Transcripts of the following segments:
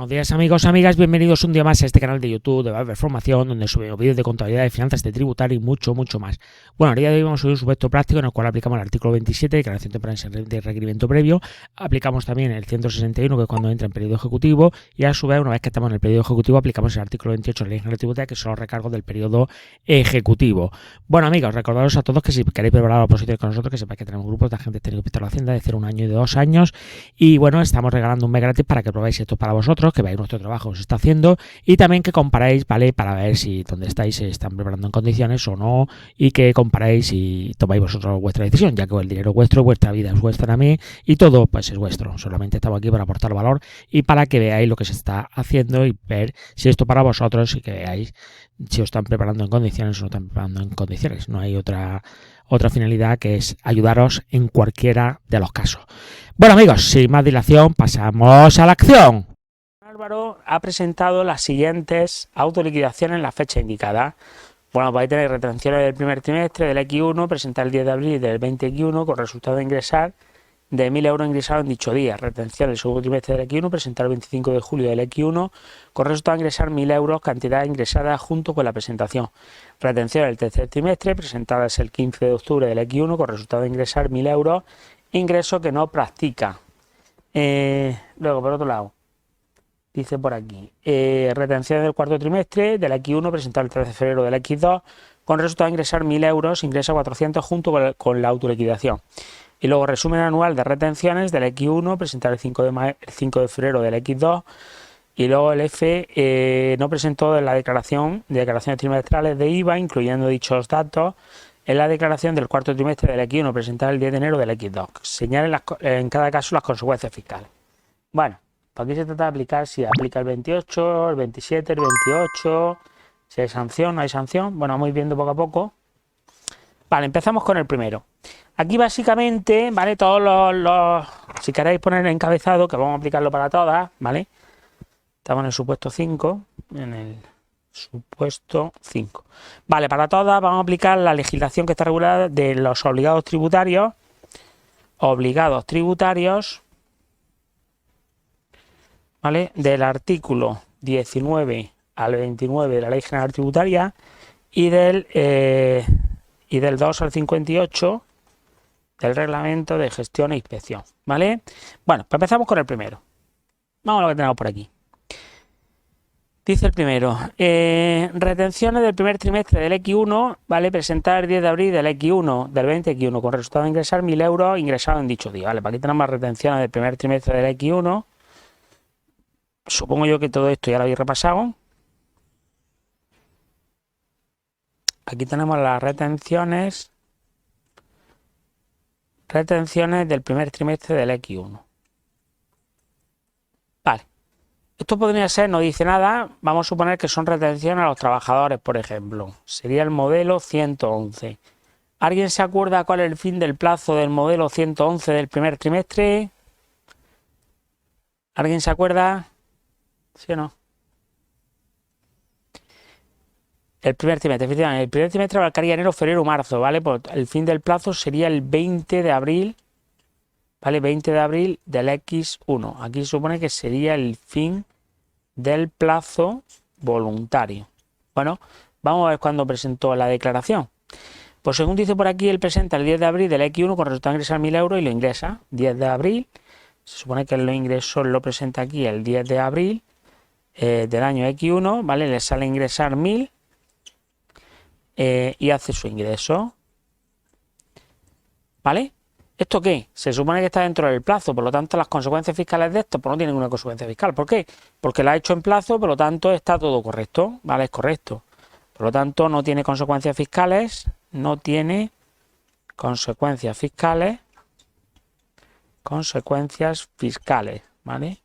Buenos días amigos, amigas, bienvenidos un día más a este canal de YouTube de Valver Formación, donde subimos vídeos de contabilidad, de finanzas, de tributar y mucho más. Bueno, el día de hoy vamos a subir un supuesto práctico en el cual aplicamos el artículo 27, declaración temporal de requerimiento previo, aplicamos también el 161, que es cuando entra en periodo ejecutivo, y a su vez, una vez que estamos en el periodo ejecutivo, aplicamos el artículo 28 de la Ley General Tributaria, que son los recargos del periodo ejecutivo. Bueno amigos, recordaros a todos que si queréis preparar la oposición con nosotros, que sepáis que tenemos grupos de agentes técnicos de la Hacienda de 0 a 1 año y de 2 años, y bueno, estamos regalando un mes gratis para que probéis esto para vosotros, que veáis nuestro trabajo os está haciendo y también que comparáis, ¿vale? Para ver si donde estáis se están preparando en condiciones o no, y que comparáis y tomáis vosotros vuestra decisión, ya que el dinero es vuestro, vuestra vida es vuestra también y todo pues es vuestro. Solamente estamos aquí para aportar valor y para que veáis lo que se está haciendo y ver si esto para vosotros y que veáis si os están preparando en condiciones o no están preparando en condiciones. No hay otra finalidad, que es ayudaros en cualquiera de los casos. Bueno amigos, sin más dilación, pasamos a la acción. Álvaro ha presentado las siguientes autoliquidaciones en la fecha indicada. Bueno, vais a tener retenciones del primer trimestre del X1, presentar el 10 de abril del 20X1 con resultado de ingresar de 1.000 euros ingresados en dicho día. Retención del segundo trimestre del X1, presentar el 25 de julio del X1 con resultado de ingresar 1.000 euros, cantidad ingresada junto con la presentación. Retención del tercer trimestre, presentada el 15 de octubre del X1 con resultado de ingresar 1.000 euros, ingreso que no practica. Luego, por otro lado, dice por aquí, retención del cuarto trimestre del X1, presentado el 13 de febrero del X2 con resultado de ingresar 1.000 euros, ingresa 400 junto con la autoliquidación. Y luego resumen anual de retenciones del X1, presentar el 5 de febrero del X2. Y luego el F no presentó las declaraciones trimestrales de IVA, incluyendo dichos datos, en la declaración del cuarto trimestre del X1, presentar el 10 de enero del X2. Señalen en cada caso las consecuencias fiscales. Bueno, pues aquí se trata de aplicar si aplica el 28, el 27, el 28, si hay sanción, no hay sanción. Bueno, vamos viendo poco a poco. Vale, empezamos con el primero. Aquí básicamente, ¿vale? Todos si queréis poner encabezado, que vamos a aplicarlo para todas, ¿vale? Estamos en el supuesto 5, Vale, para todas vamos a aplicar la legislación que está regulada de los obligados tributarios, ¿vale? Del artículo 19 al 29 de la Ley General Tributaria y del 2 al 58 del Reglamento de Gestión e Inspección, ¿vale? Bueno, pues empezamos con el primero. Vamos a lo que tenemos por aquí. Dice el primero, retenciones del primer trimestre del X1, ¿vale? Presentar el 10 de abril del X1, del 20X1, con resultado de ingresar 1.000 euros ingresados en dicho día, ¿vale? Para aquí tenemos las retenciones del primer trimestre del X1. Supongo yo que todo esto ya lo habéis repasado. Aquí tenemos las retenciones del primer trimestre del X1. Vale. Esto podría ser, no dice nada, vamos a suponer que son retenciones a los trabajadores, por ejemplo. Sería el modelo 111. ¿Alguien se acuerda cuál es el fin del plazo del modelo 111 del primer trimestre? ¿Alguien se acuerda? ¿Sí o no? El primer trimestre, efectivamente, el primer trimestre abarcaría enero, febrero, marzo, ¿vale? Pues el fin del plazo sería el 20 de abril, ¿vale? 20 de abril del X1. Aquí se supone que sería el fin del plazo voluntario. Bueno, vamos a ver cuándo presentó la declaración. Pues según dice por aquí, él presenta el 10 de abril del X1 con resultado de ingresar 1.000 euros y lo ingresa. 10 de abril, se supone que lo presenta aquí el 10 de abril del año X1, ¿vale? Le sale ingresar 1.000 y hace su ingreso, ¿vale? ¿Esto qué? Se supone que está dentro del plazo, por lo tanto las consecuencias fiscales de esto pues no tienen ninguna consecuencia fiscal. ¿Por qué? Porque la ha hecho en plazo, por lo tanto está todo correcto, ¿vale? Es correcto. Por lo tanto no tiene consecuencias fiscales, ¿vale?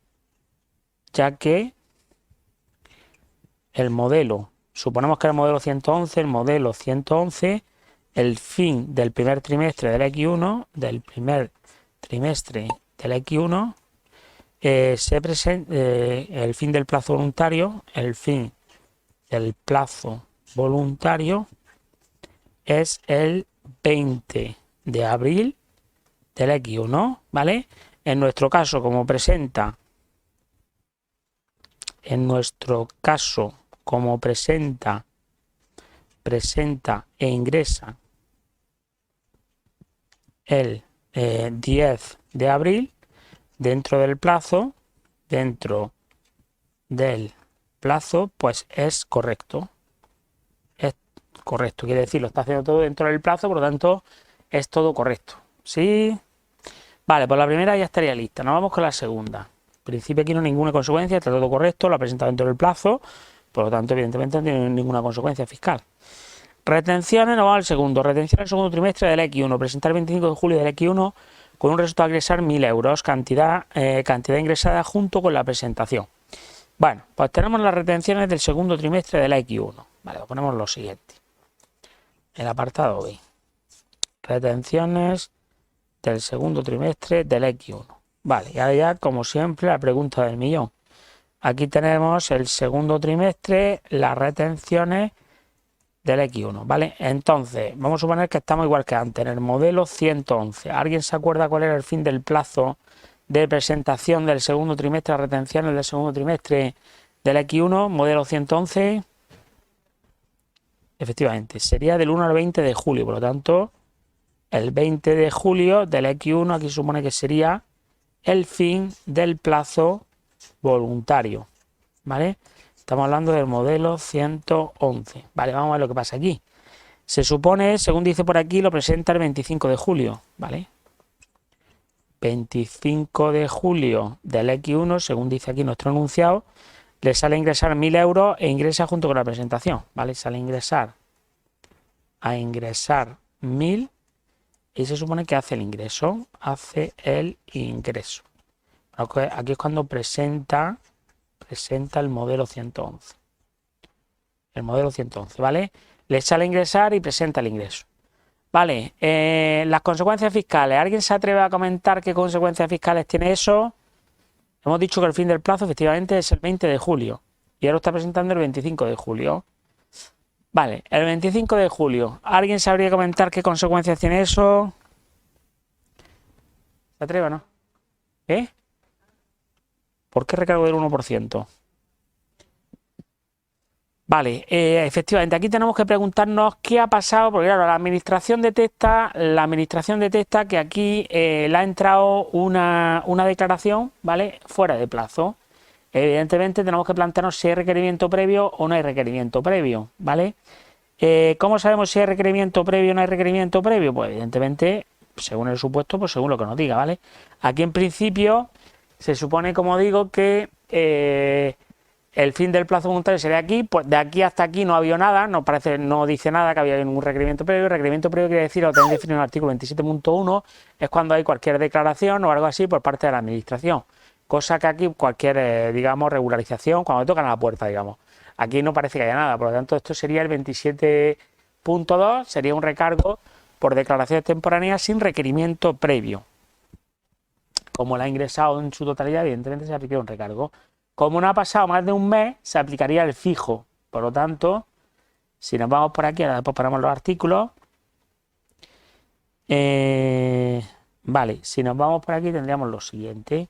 Ya que el modelo, suponemos que el modelo 111, el fin del primer trimestre del X1, se presenta el fin del plazo voluntario, es el 20 de abril del X1, ¿vale? En nuestro caso, como presenta en nuestro caso, como presenta e ingresa el 10 de abril, dentro del plazo, pues es correcto. Es correcto, quiere decir, lo está haciendo todo dentro del plazo, por lo tanto, es todo correcto. ¿Sí? Vale, pues la primera ya estaría lista. Nos vamos con la segunda. En principio aquí no hay ninguna consecuencia, está todo correcto, lo ha presentado dentro del plazo, por lo tanto, evidentemente no tiene ninguna consecuencia fiscal. Retenciones, nos vamos al segundo. Retención del segundo trimestre del X1. Presentar el 25 de julio del X1 con un resultado a ingresar 1.000 euros, cantidad ingresada junto con la presentación. Bueno, pues tenemos las retenciones del segundo trimestre del X1. Vale, ponemos lo siguiente. El apartado B. Retenciones del segundo trimestre del X1. Vale, y ahora ya, como siempre, la pregunta del millón. Aquí tenemos el segundo trimestre, las retenciones del X1, ¿vale? Entonces, vamos a suponer que estamos igual que antes, en el modelo 111. ¿Alguien se acuerda cuál era el fin del plazo de presentación del segundo trimestre, las retenciones del segundo trimestre del X1, modelo 111? Efectivamente, sería del 1 al 20 de julio, por lo tanto, el 20 de julio del X1 aquí supone que sería el fin del plazo voluntario, ¿vale? Estamos hablando del modelo 111. Vale, vamos a ver lo que pasa aquí. Se supone, según dice por aquí, lo presenta el 25 de julio, ¿vale? 25 de julio del X1, según dice aquí nuestro enunciado, le sale a ingresar 1.000 euros e ingresa junto con la presentación, ¿vale? Sale a ingresar 1.000 y se supone que hace el ingreso. Aquí es cuando presenta el modelo 111. El modelo 111, ¿vale? Le sale a ingresar y presenta el ingreso. Vale, las consecuencias fiscales. ¿Alguien se atreve a comentar qué consecuencias fiscales tiene eso? Hemos dicho que el fin del plazo efectivamente es el 20 de julio. Y ahora está presentando el 25 de julio. Vale, el 25 de julio. ¿Alguien sabría comentar qué consecuencias tiene eso? ¿Se atreve o no? ¿Por qué recargo del 1%? Vale, efectivamente, aquí tenemos que preguntarnos qué ha pasado, porque claro, la administración detecta que aquí le ha entrado una declaración, ¿vale? Fuera de plazo. Evidentemente tenemos que plantearnos si hay requerimiento previo o no hay requerimiento previo, ¿vale? ¿Cómo sabemos si hay requerimiento previo o no hay requerimiento previo? Pues evidentemente, según el supuesto, pues según lo que nos diga, ¿vale? Aquí en principio se supone, como digo, que el fin del plazo voluntario sería aquí, pues de aquí hasta aquí no había nada, no dice nada que había ningún requerimiento previo. El requerimiento previo quiere decir, lo tenéis definido en el artículo 27.1, es cuando hay cualquier declaración o algo así por parte de la administración. Cosa que aquí cualquier, digamos, regularización, cuando tocan a la puerta, digamos. Aquí no parece que haya nada, por lo tanto esto sería el 27.2, sería un recargo por declaraciones temporáneas sin requerimiento previo. Como la ha ingresado en su totalidad, evidentemente se aplicaría un recargo. Como no ha pasado más de un mes, se aplicaría el fijo. Por lo tanto, si nos vamos por aquí, ahora después ponemos los artículos. Vale, si nos vamos por aquí tendríamos lo siguiente.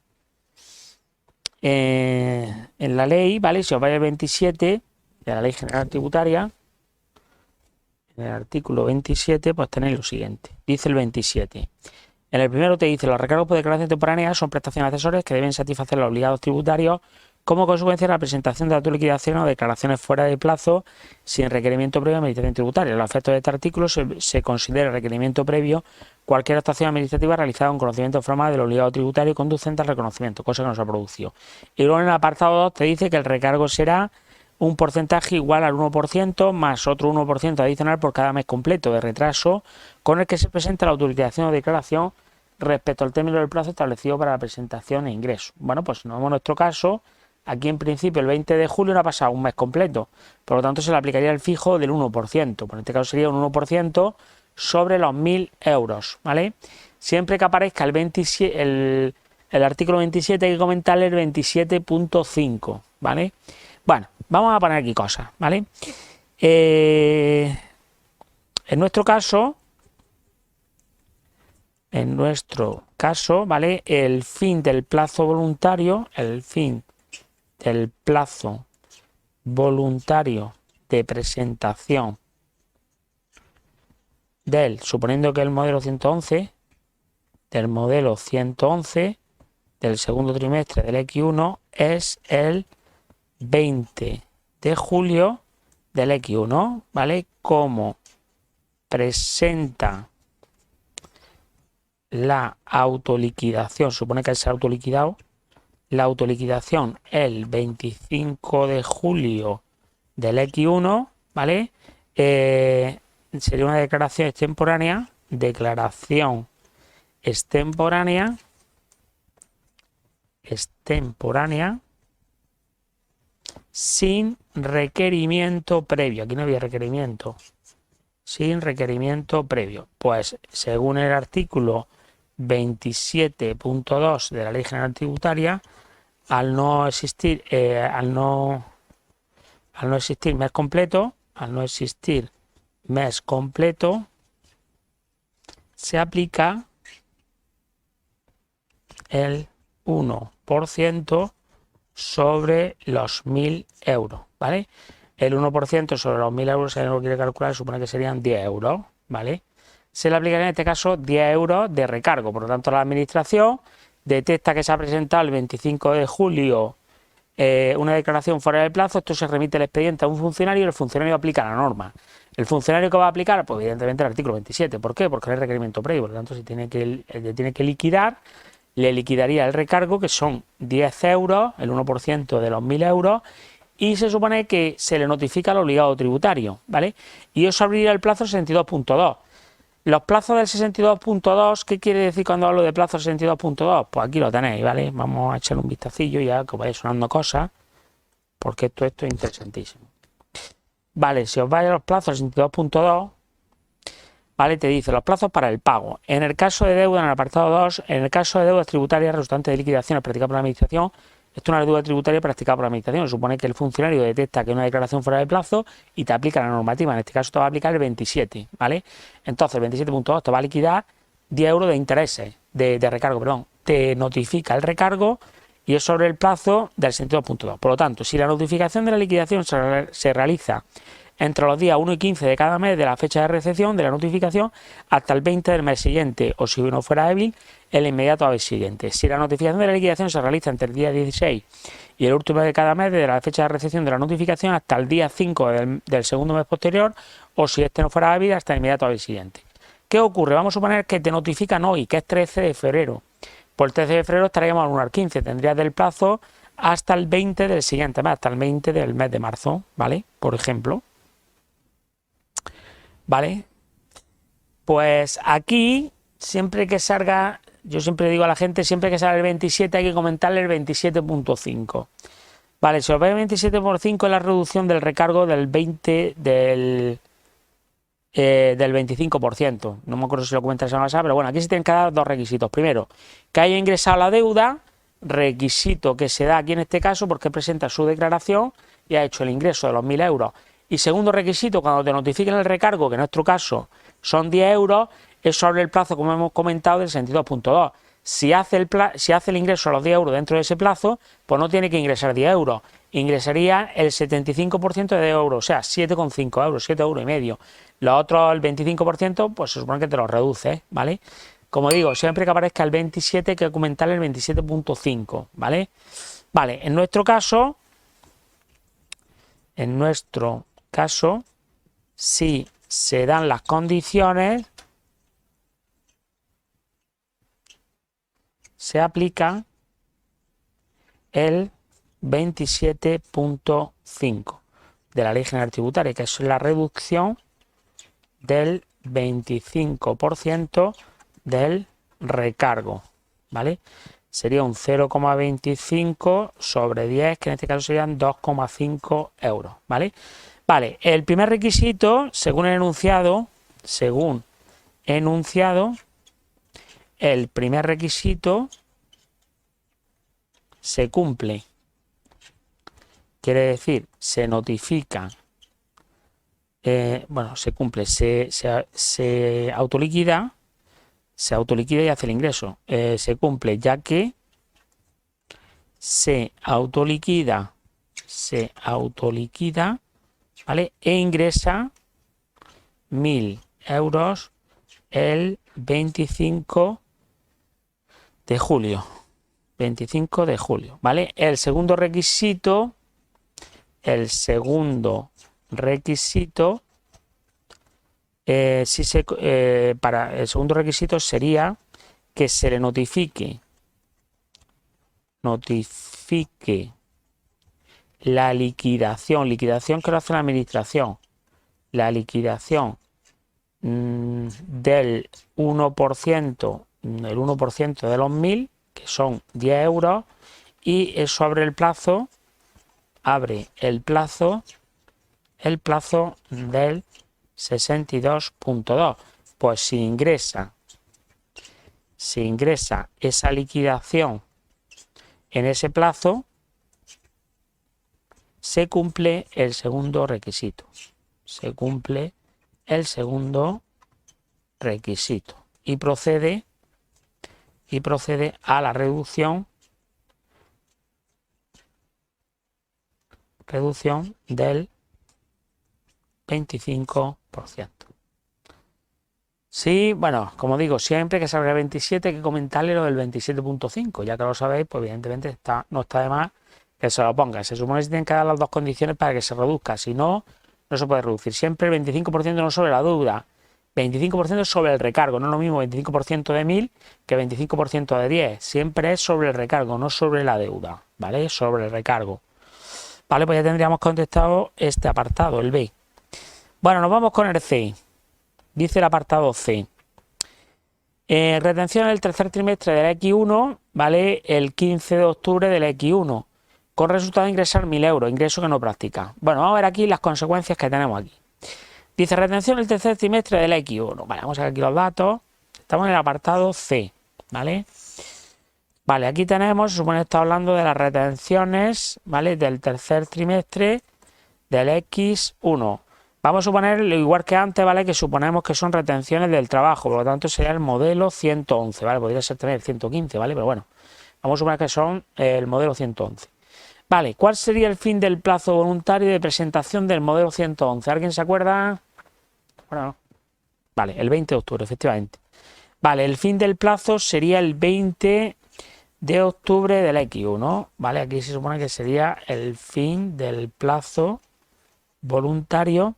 En la ley, ¿vale? Si os vais al 27 de la Ley General Tributaria, en el artículo 27, pues tenéis lo siguiente. Dice el 27. En el primero te dice, los recargos por declaración temporánea son prestaciones accesorias que deben satisfacer los obligados tributarios como consecuencia de la presentación de autoliquidación o declaraciones fuera de plazo sin requerimiento previo de administración tributaria. Los efectos de este artículo se considera requerimiento previo cualquier actuación administrativa realizada con conocimiento formal del obligado tributario conducente al reconocimiento, cosa que no se ha producido. Y luego en el apartado 2 te dice que el recargo será un porcentaje igual al 1% más otro 1% adicional por cada mes completo de retraso con el que se presenta la autoliquidación o declaración respecto al término del plazo establecido para la presentación e ingreso. Bueno, pues si nos vemos en nuestro caso, aquí en principio el 20 de julio no ha pasado un mes completo, por lo tanto se le aplicaría el fijo del 1%, por este caso sería un 1% sobre los 1.000 euros, ¿vale? Siempre que aparezca el artículo 27 hay que comentarle el 27.5, ¿vale? Bueno, vamos a poner aquí cosas, ¿vale? En nuestro caso, ¿vale? El fin del plazo voluntario, del plazo voluntario de presentación suponiendo que el modelo 111, del modelo 111 del segundo trimestre del X1 es el 20 de julio del X1, ¿vale? Como presenta la autoliquidación, supone que se ha autoliquidado, la autoliquidación el 25 de julio del X1, ¿vale? Sería una declaración extemporánea sin requerimiento previo. Aquí no había requerimiento. Sin requerimiento previo. Pues según el artículo 27.2 de la Ley General Tributaria, al no existir mes completo, se aplica el 1% sobre los 1.000 euros, ¿vale? El 1% sobre los 1.000 euros, si alguien lo quiere calcular, supone que serían 10 euros, ¿vale? Se le aplicaría en este caso 10 euros de recargo. Por lo tanto, la administración detecta que se ha presentado el 25 de julio una declaración fuera de plazo. Esto se remite el expediente a un funcionario y el funcionario aplica la norma. ¿El funcionario que va a aplicar? Pues evidentemente el artículo 27. ¿Por qué? Porque no hay requerimiento previo. Por lo tanto, si tiene que liquidar, le liquidaría el recargo, que son 10 euros, el 1% de los 1.000 euros, y se supone que se le notifica al obligado tributario, ¿vale? Y eso abriría el plazo 62.2. Los plazos del 62.2, ¿qué quiere decir cuando hablo de plazo 62.2? Pues aquí lo tenéis, ¿vale? Vamos a echarle un vistacillo ya que os vaya sonando cosas, porque esto es interesantísimo. Vale, si os vais a los plazos 62.2, ¿vale? Te dice los plazos para el pago. En el caso de deuda, en el apartado 2, en el caso de deudas tributarias resultantes de liquidaciones practicadas por la administración, esto es una deuda tributaria practicada por la administración. Supone que el funcionario detecta que hay una declaración fuera de plazo y te aplica la normativa. En este caso te va a aplicar el 27, ¿vale? Entonces el 27.2 te va a liquidar 10 euros de intereses, de recargo, perdón. Te notifica el recargo y es sobre el plazo del 62.2. Por lo tanto, si la notificación de la liquidación se realiza entre los días 1 y 15 de cada mes de la fecha de recepción de la notificación hasta el 20 del mes siguiente, o si no fuera hábil, el inmediato mes siguiente. Si la notificación de la liquidación se realiza entre el día 16 y el último de cada mes, desde la fecha de recepción de la notificación hasta el día 5 del segundo mes posterior, o si este no fuera hábil, hasta el inmediato mes siguiente. ¿Qué ocurre? Vamos a suponer que te notifican hoy, que es 13 de febrero. Por el 13 de febrero estaríamos al 1 al 15, tendrías del plazo hasta el 20 del siguiente mes, hasta el 20 del mes de marzo, ¿vale? Por ejemplo. ¿Vale? Pues aquí, siempre que salga, yo siempre digo a la gente, siempre que salga el 27 hay que comentarle el 27.5. Vale, si os veis el 27.5 es la reducción del recargo del 25%. No me acuerdo si lo comenté la semana pasada, pero bueno, aquí se tienen que dar dos requisitos. Primero, que haya ingresado la deuda, requisito que se da aquí en este caso porque presenta su declaración y ha hecho el ingreso de los 1.000 euros. Y segundo requisito, cuando te notifiquen el recargo, que en nuestro caso son 10 euros, es sobre el plazo, como hemos comentado, del 62.2. Si hace el ingreso a los 10 euros dentro de ese plazo, pues no tiene que ingresar 10 euros. Ingresaría el 75% de 10 euros, o sea, 7,5 euros, 7 euros y medio. Los otros, el 25%, pues se supone que te lo reduce, ¿vale? Como digo, siempre que aparezca el 27 hay que comentarle el 27.5, ¿vale? Vale, en nuestro caso, si se dan las condiciones, se aplica el 27.5 de la Ley General Tributaria, que es la reducción del 25% del recargo, ¿vale? Sería un 0,25 sobre 10, que en este caso serían 2,5 euros, ¿vale? Vale, el primer requisito, según enunciado, el primer requisito se cumple. Quiere decir, se notifica, se cumple, se autoliquida y hace el ingreso. Se cumple ya que se autoliquida, ¿vale? E ingresa 1.000 euros el 25 de julio. 25 de julio, ¿vale? El segundo requisito para el segundo requisito sería que se le notifique la liquidación que lo hace la administración, la liquidación del 1%, el 1% de los 1.000, que son 10 euros, y eso abre el plazo del 62.2. Pues si ingresa esa liquidación en ese plazo, se cumple el segundo requisito. Y procede a la reducción del 25%. Sí, bueno, como digo, siempre que salga el 27 hay que comentarle lo del 27.5, ya que lo sabéis, pues evidentemente no está de más que se lo ponga. Se supone que se tienen que dar las dos condiciones para que se reduzca, si no, no se puede reducir. Siempre el 25% no sobre la deuda, 25% sobre el recargo, no es lo mismo 25% de 1.000 que 25% de 10, siempre es sobre el recargo, no sobre la deuda, ¿vale? Sobre el recargo. Vale, pues ya tendríamos contestado este apartado, el B. Bueno, nos vamos con el C. Dice el apartado C. Retención del tercer trimestre del X1, ¿vale? El 15 de octubre del X1, con resultado de ingresar 1.000 euros, ingreso que no practica. Bueno, vamos a ver aquí las consecuencias que tenemos aquí. Dice retención del tercer trimestre del X1. Vale, vamos a ver aquí los datos. Estamos en el apartado C, ¿vale? Vale, aquí tenemos, se supone que está hablando de las retenciones, ¿vale? Del tercer trimestre del X1. Vamos a suponer, igual que antes, ¿vale? Que suponemos que son retenciones del trabajo, por lo tanto sería el modelo 111, ¿vale? Podría ser también el 115, ¿vale? Pero bueno, vamos a suponer que son el modelo 111. Vale, ¿cuál sería el fin del plazo voluntario de presentación del modelo 111? ¿Alguien se acuerda? Bueno, vale, el 20 de octubre, efectivamente. Vale, el fin del plazo sería el 20 de octubre del X1, ¿vale? Aquí se supone que sería el fin del plazo voluntario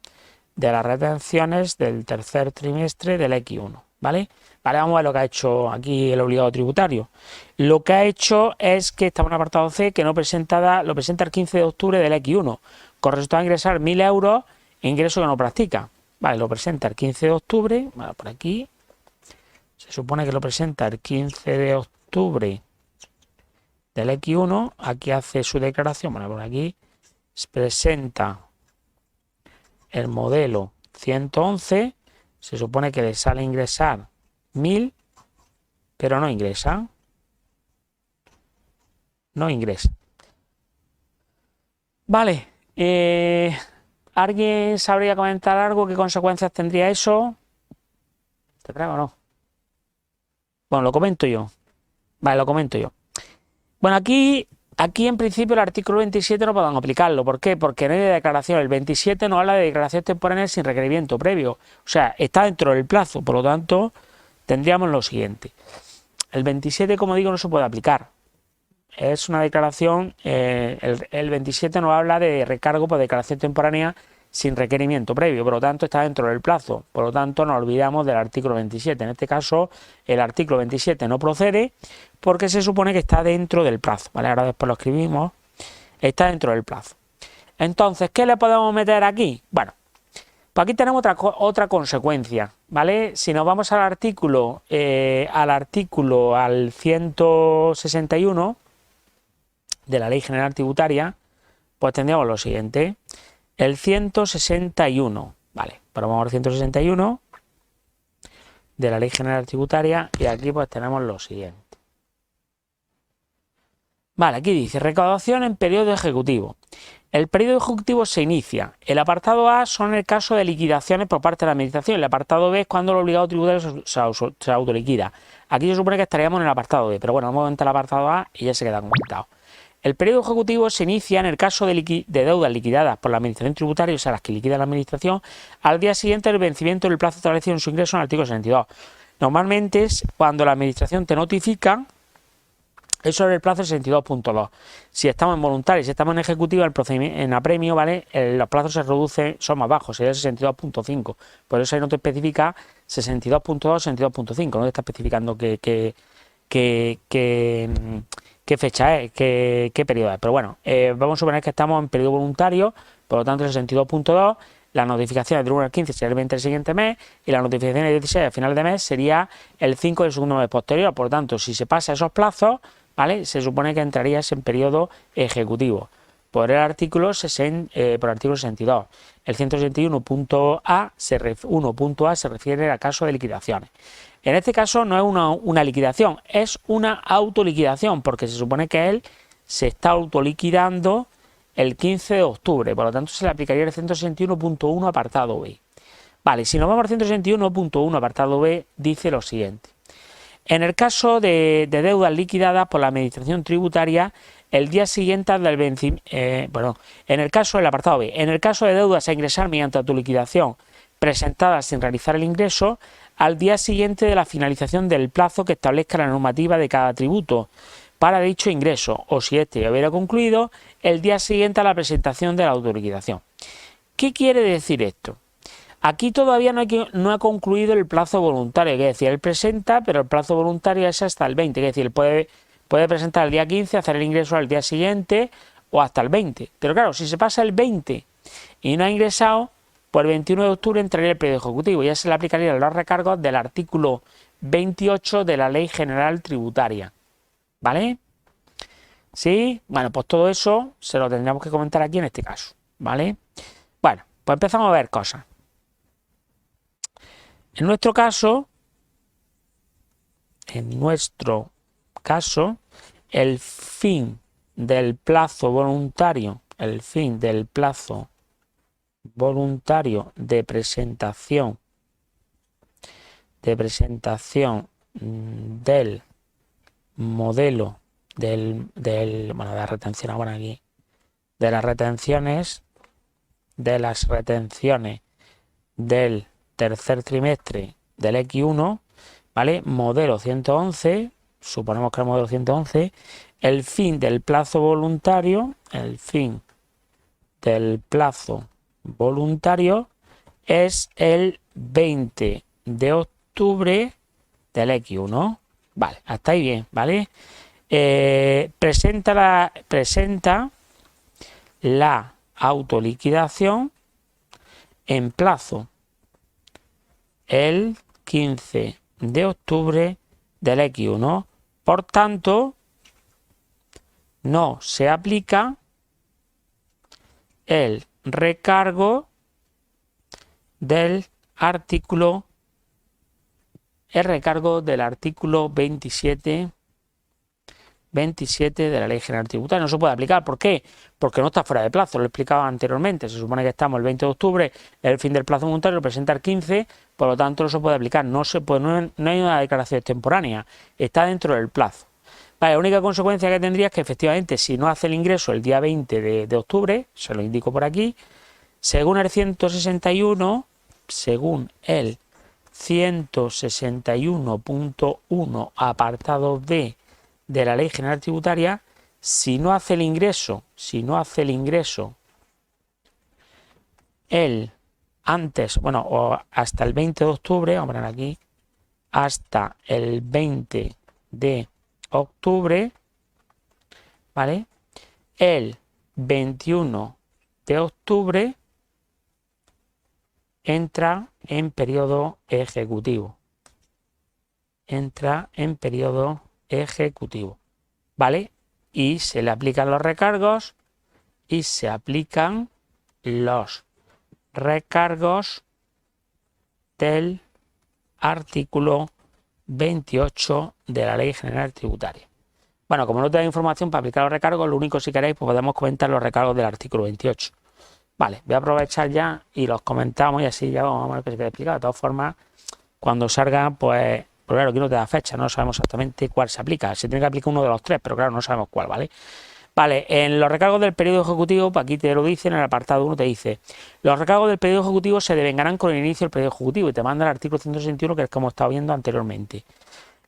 de las retenciones del tercer trimestre del X1, ¿vale? Vale, vamos a ver lo que ha hecho aquí el obligado tributario. Lo que ha hecho es que estamos en el apartado C, que lo presenta el 15 de octubre del X1, con resultado de ingresar 1.000 euros, ingreso que no practica. Vale, lo presenta el 15 de octubre, bueno, por aquí, se supone que lo presenta el 15 de octubre del X1, aquí hace su declaración, bueno, por aquí presenta el modelo 111, se supone que le sale ingresar 1.000, pero no ingresa. Vale, ¿alguien sabría comentar algo? ¿Qué consecuencias tendría eso? ¿Te traigo o no? Bueno, lo comento yo. Vale, lo comento yo. Bueno, aquí en principio el artículo 27 no podemos aplicarlo. ¿Por qué? Porque no hay declaración. El 27 no habla de declaración temporal sin requerimiento previo. O sea, está dentro del plazo. Por lo tanto, tendríamos lo siguiente. El 27, como digo, no se puede aplicar. Es una declaración, el 27 no habla de recargo por declaración temporánea sin requerimiento previo, por lo tanto está dentro del plazo, por lo tanto nos olvidamos del artículo 27. En este caso el artículo 27 no procede porque se supone que está dentro del plazo, ¿vale? Ahora después lo escribimos, está dentro del plazo. Entonces, ¿qué le podemos meter aquí? Bueno, pues aquí tenemos otra consecuencia, ¿vale? Si nos vamos al 161 de la Ley General Tributaria, pues tendríamos lo siguiente. El 161, vale, pero vamos al 161 de la Ley General Tributaria y aquí pues tenemos lo siguiente. Vale, aquí dice recaudación en periodo ejecutivo. El periodo ejecutivo se inicia. El apartado A son el caso de liquidaciones por parte de la administración. El apartado B es cuando el obligado tributario se autoliquida. Aquí se supone que estaríamos en el apartado B, pero bueno, vamos a entrar al apartado A y ya se queda comentado. El periodo ejecutivo se inicia en el caso de deudas liquidadas por la Administración tributaria, o sea, las que liquida la Administración, al día siguiente del vencimiento del plazo establecido en su ingreso en el artículo 62. Normalmente es cuando la Administración te notifica, eso es el plazo 62.2. Si estamos en voluntario y si estamos en ejecutiva, el procedimiento en apremio, ¿vale? Los plazos se reducen, son más bajos, sería el 62.5. Por eso ahí no te especifica 62.2, 62.5, no te está especificando qué fecha es, qué periodo es. Pero bueno, vamos a suponer que estamos en periodo voluntario, por lo tanto el 62.2, las notificaciones del 1 al 15 sería el 20 del siguiente mes y las notificaciones del 16 al final de mes sería el 5 del segundo mes posterior. Por lo tanto, si se pasa esos plazos, ¿vale? Se supone que entrarías en periodo ejecutivo por el artículo 62. El 161.a se refiere al caso de liquidaciones. En este caso no es una liquidación, es una autoliquidación, porque se supone que él se está autoliquidando el 15 de octubre, por lo tanto se le aplicaría el 161.1 apartado B. Vale, si nos vamos al 161.1 apartado B, dice lo siguiente. En el caso de deudas liquidadas por la Administración tributaria, el día siguiente del vencimiento, en el caso del apartado B, en el caso de deudas a ingresar mediante autoliquidación presentadas sin realizar el ingreso, al día siguiente de la finalización del plazo que establezca la normativa de cada tributo para dicho ingreso, o si éste hubiera concluido, el día siguiente a la presentación de la autoliquidación. ¿Qué quiere decir esto? Aquí todavía no ha concluido el plazo voluntario, que es decir, él presenta, pero el plazo voluntario es hasta el 20, es decir, puede presentar el día 15, hacer el ingreso al día siguiente o hasta el 20. Pero claro, si se pasa el 20 y no ha ingresado, pues el 21 de octubre entraría el periodo ejecutivo y ya se le aplicarían los recargos del artículo 28 de la Ley General Tributaria. ¿Vale? ¿Sí? Bueno, pues todo eso se lo tendríamos que comentar aquí en este caso. ¿Vale? Bueno, pues empezamos a ver cosas. En nuestro caso, el fin del plazo voluntario, de presentación del modelo de la retención ahora aquí, de las retenciones del tercer trimestre del X1, ¿vale? Modelo 111, suponemos que el modelo 111, el fin del plazo voluntario, es el 20 de octubre del X1. Vale, hasta ahí bien, ¿vale? Presenta la autoliquidación en plazo el 15 de octubre del X1. Por tanto, no se aplica el recargo del artículo 27 de la Ley General Tributaria. No se puede aplicar. ¿Por qué? Porque no está fuera de plazo, lo he explicado anteriormente. Se supone que estamos el 20 de octubre, el fin del plazo voluntario, lo presenta el 15, por lo tanto no se puede aplicar. No hay una declaración extemporánea, está dentro del plazo. Vale, la única consecuencia que tendría es que efectivamente si no hace el ingreso el día 20 de octubre, se lo indico por aquí, según el 161.1 apartado B de la Ley General Tributaria, si no hace el ingreso o hasta el 20 de octubre, vamos a poner aquí, hasta el 20 de octubre, ¿vale? El 21 de octubre entra en periodo ejecutivo. ¿Vale? Y se le aplican los recargos del artículo 28 de la Ley General Tributaria. Bueno, como no te da información para aplicar los recargos, lo único si queréis, pues podemos comentar los recargos del artículo 28. Vale, voy a aprovechar ya y los comentamos y así ya vamos a ver qué se queda explicado. De todas formas, cuando salga, pues claro, aquí no te da fecha, no sabemos exactamente cuál se aplica. Se tiene que aplicar uno de los tres, pero claro, no sabemos cuál, ¿vale? Vale, en los recargos del periodo ejecutivo, pues aquí te lo dice, en el apartado 1 te dice, los recargos del periodo ejecutivo se devengarán con el inicio del periodo ejecutivo y te manda el artículo 161 que es como estaba viendo anteriormente.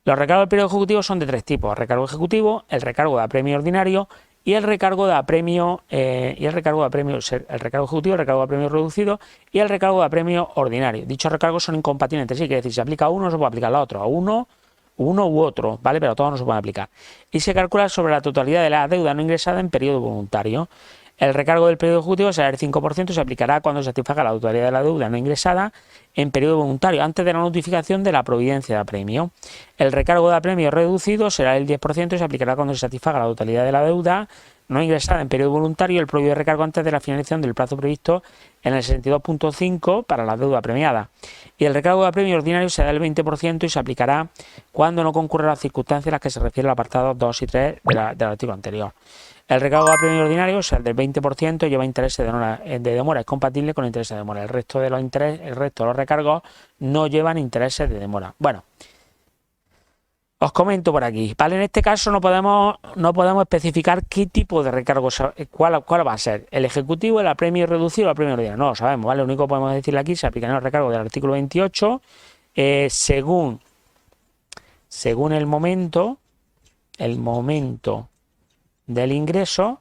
Los recargos del periodo ejecutivo son de tres tipos: el recargo ejecutivo, el recargo de apremio ordinario y el recargo de apremio, el recargo ejecutivo, el recargo de apremio reducido y el recargo de apremio ordinario. Dichos recargos son incompatibles entre sí, quiere decir, si se aplica a uno, no se puede aplicar al otro, a uno u otro, ¿vale? Pero todos no se pueden aplicar. Y se calcula sobre la totalidad de la deuda no ingresada en periodo voluntario. El recargo del periodo ejecutivo será el 5% y se aplicará cuando se satisfaga la totalidad de la deuda no ingresada en periodo voluntario, antes de la notificación de la providencia de apremio. El recargo de apremio reducido será el 10% y se aplicará cuando se satisfaga la totalidad de la deuda no ingresada en periodo voluntario y el previo recargo antes de la finalización del plazo previsto en el 62.5 para la deuda premiada. Y el recargo de apremio ordinario será del 20% y se aplicará cuando no concurran las circunstancias a las que se refiere el apartado 2 y 3 del artículo anterior. El recargo de apremio ordinario, o sea, el del 20%, lleva intereses de demora, es compatible con intereses de demora. El resto de los recargos no llevan intereses de demora. Bueno, os comento por aquí, ¿vale? En este caso no podemos especificar qué tipo de recargo, cuál va a ser, el ejecutivo, el apremio reducido o el apremio ordinario. No lo sabemos, ¿vale? Lo único que podemos decirle aquí se aplican los recargos del artículo 28 según el momento del ingreso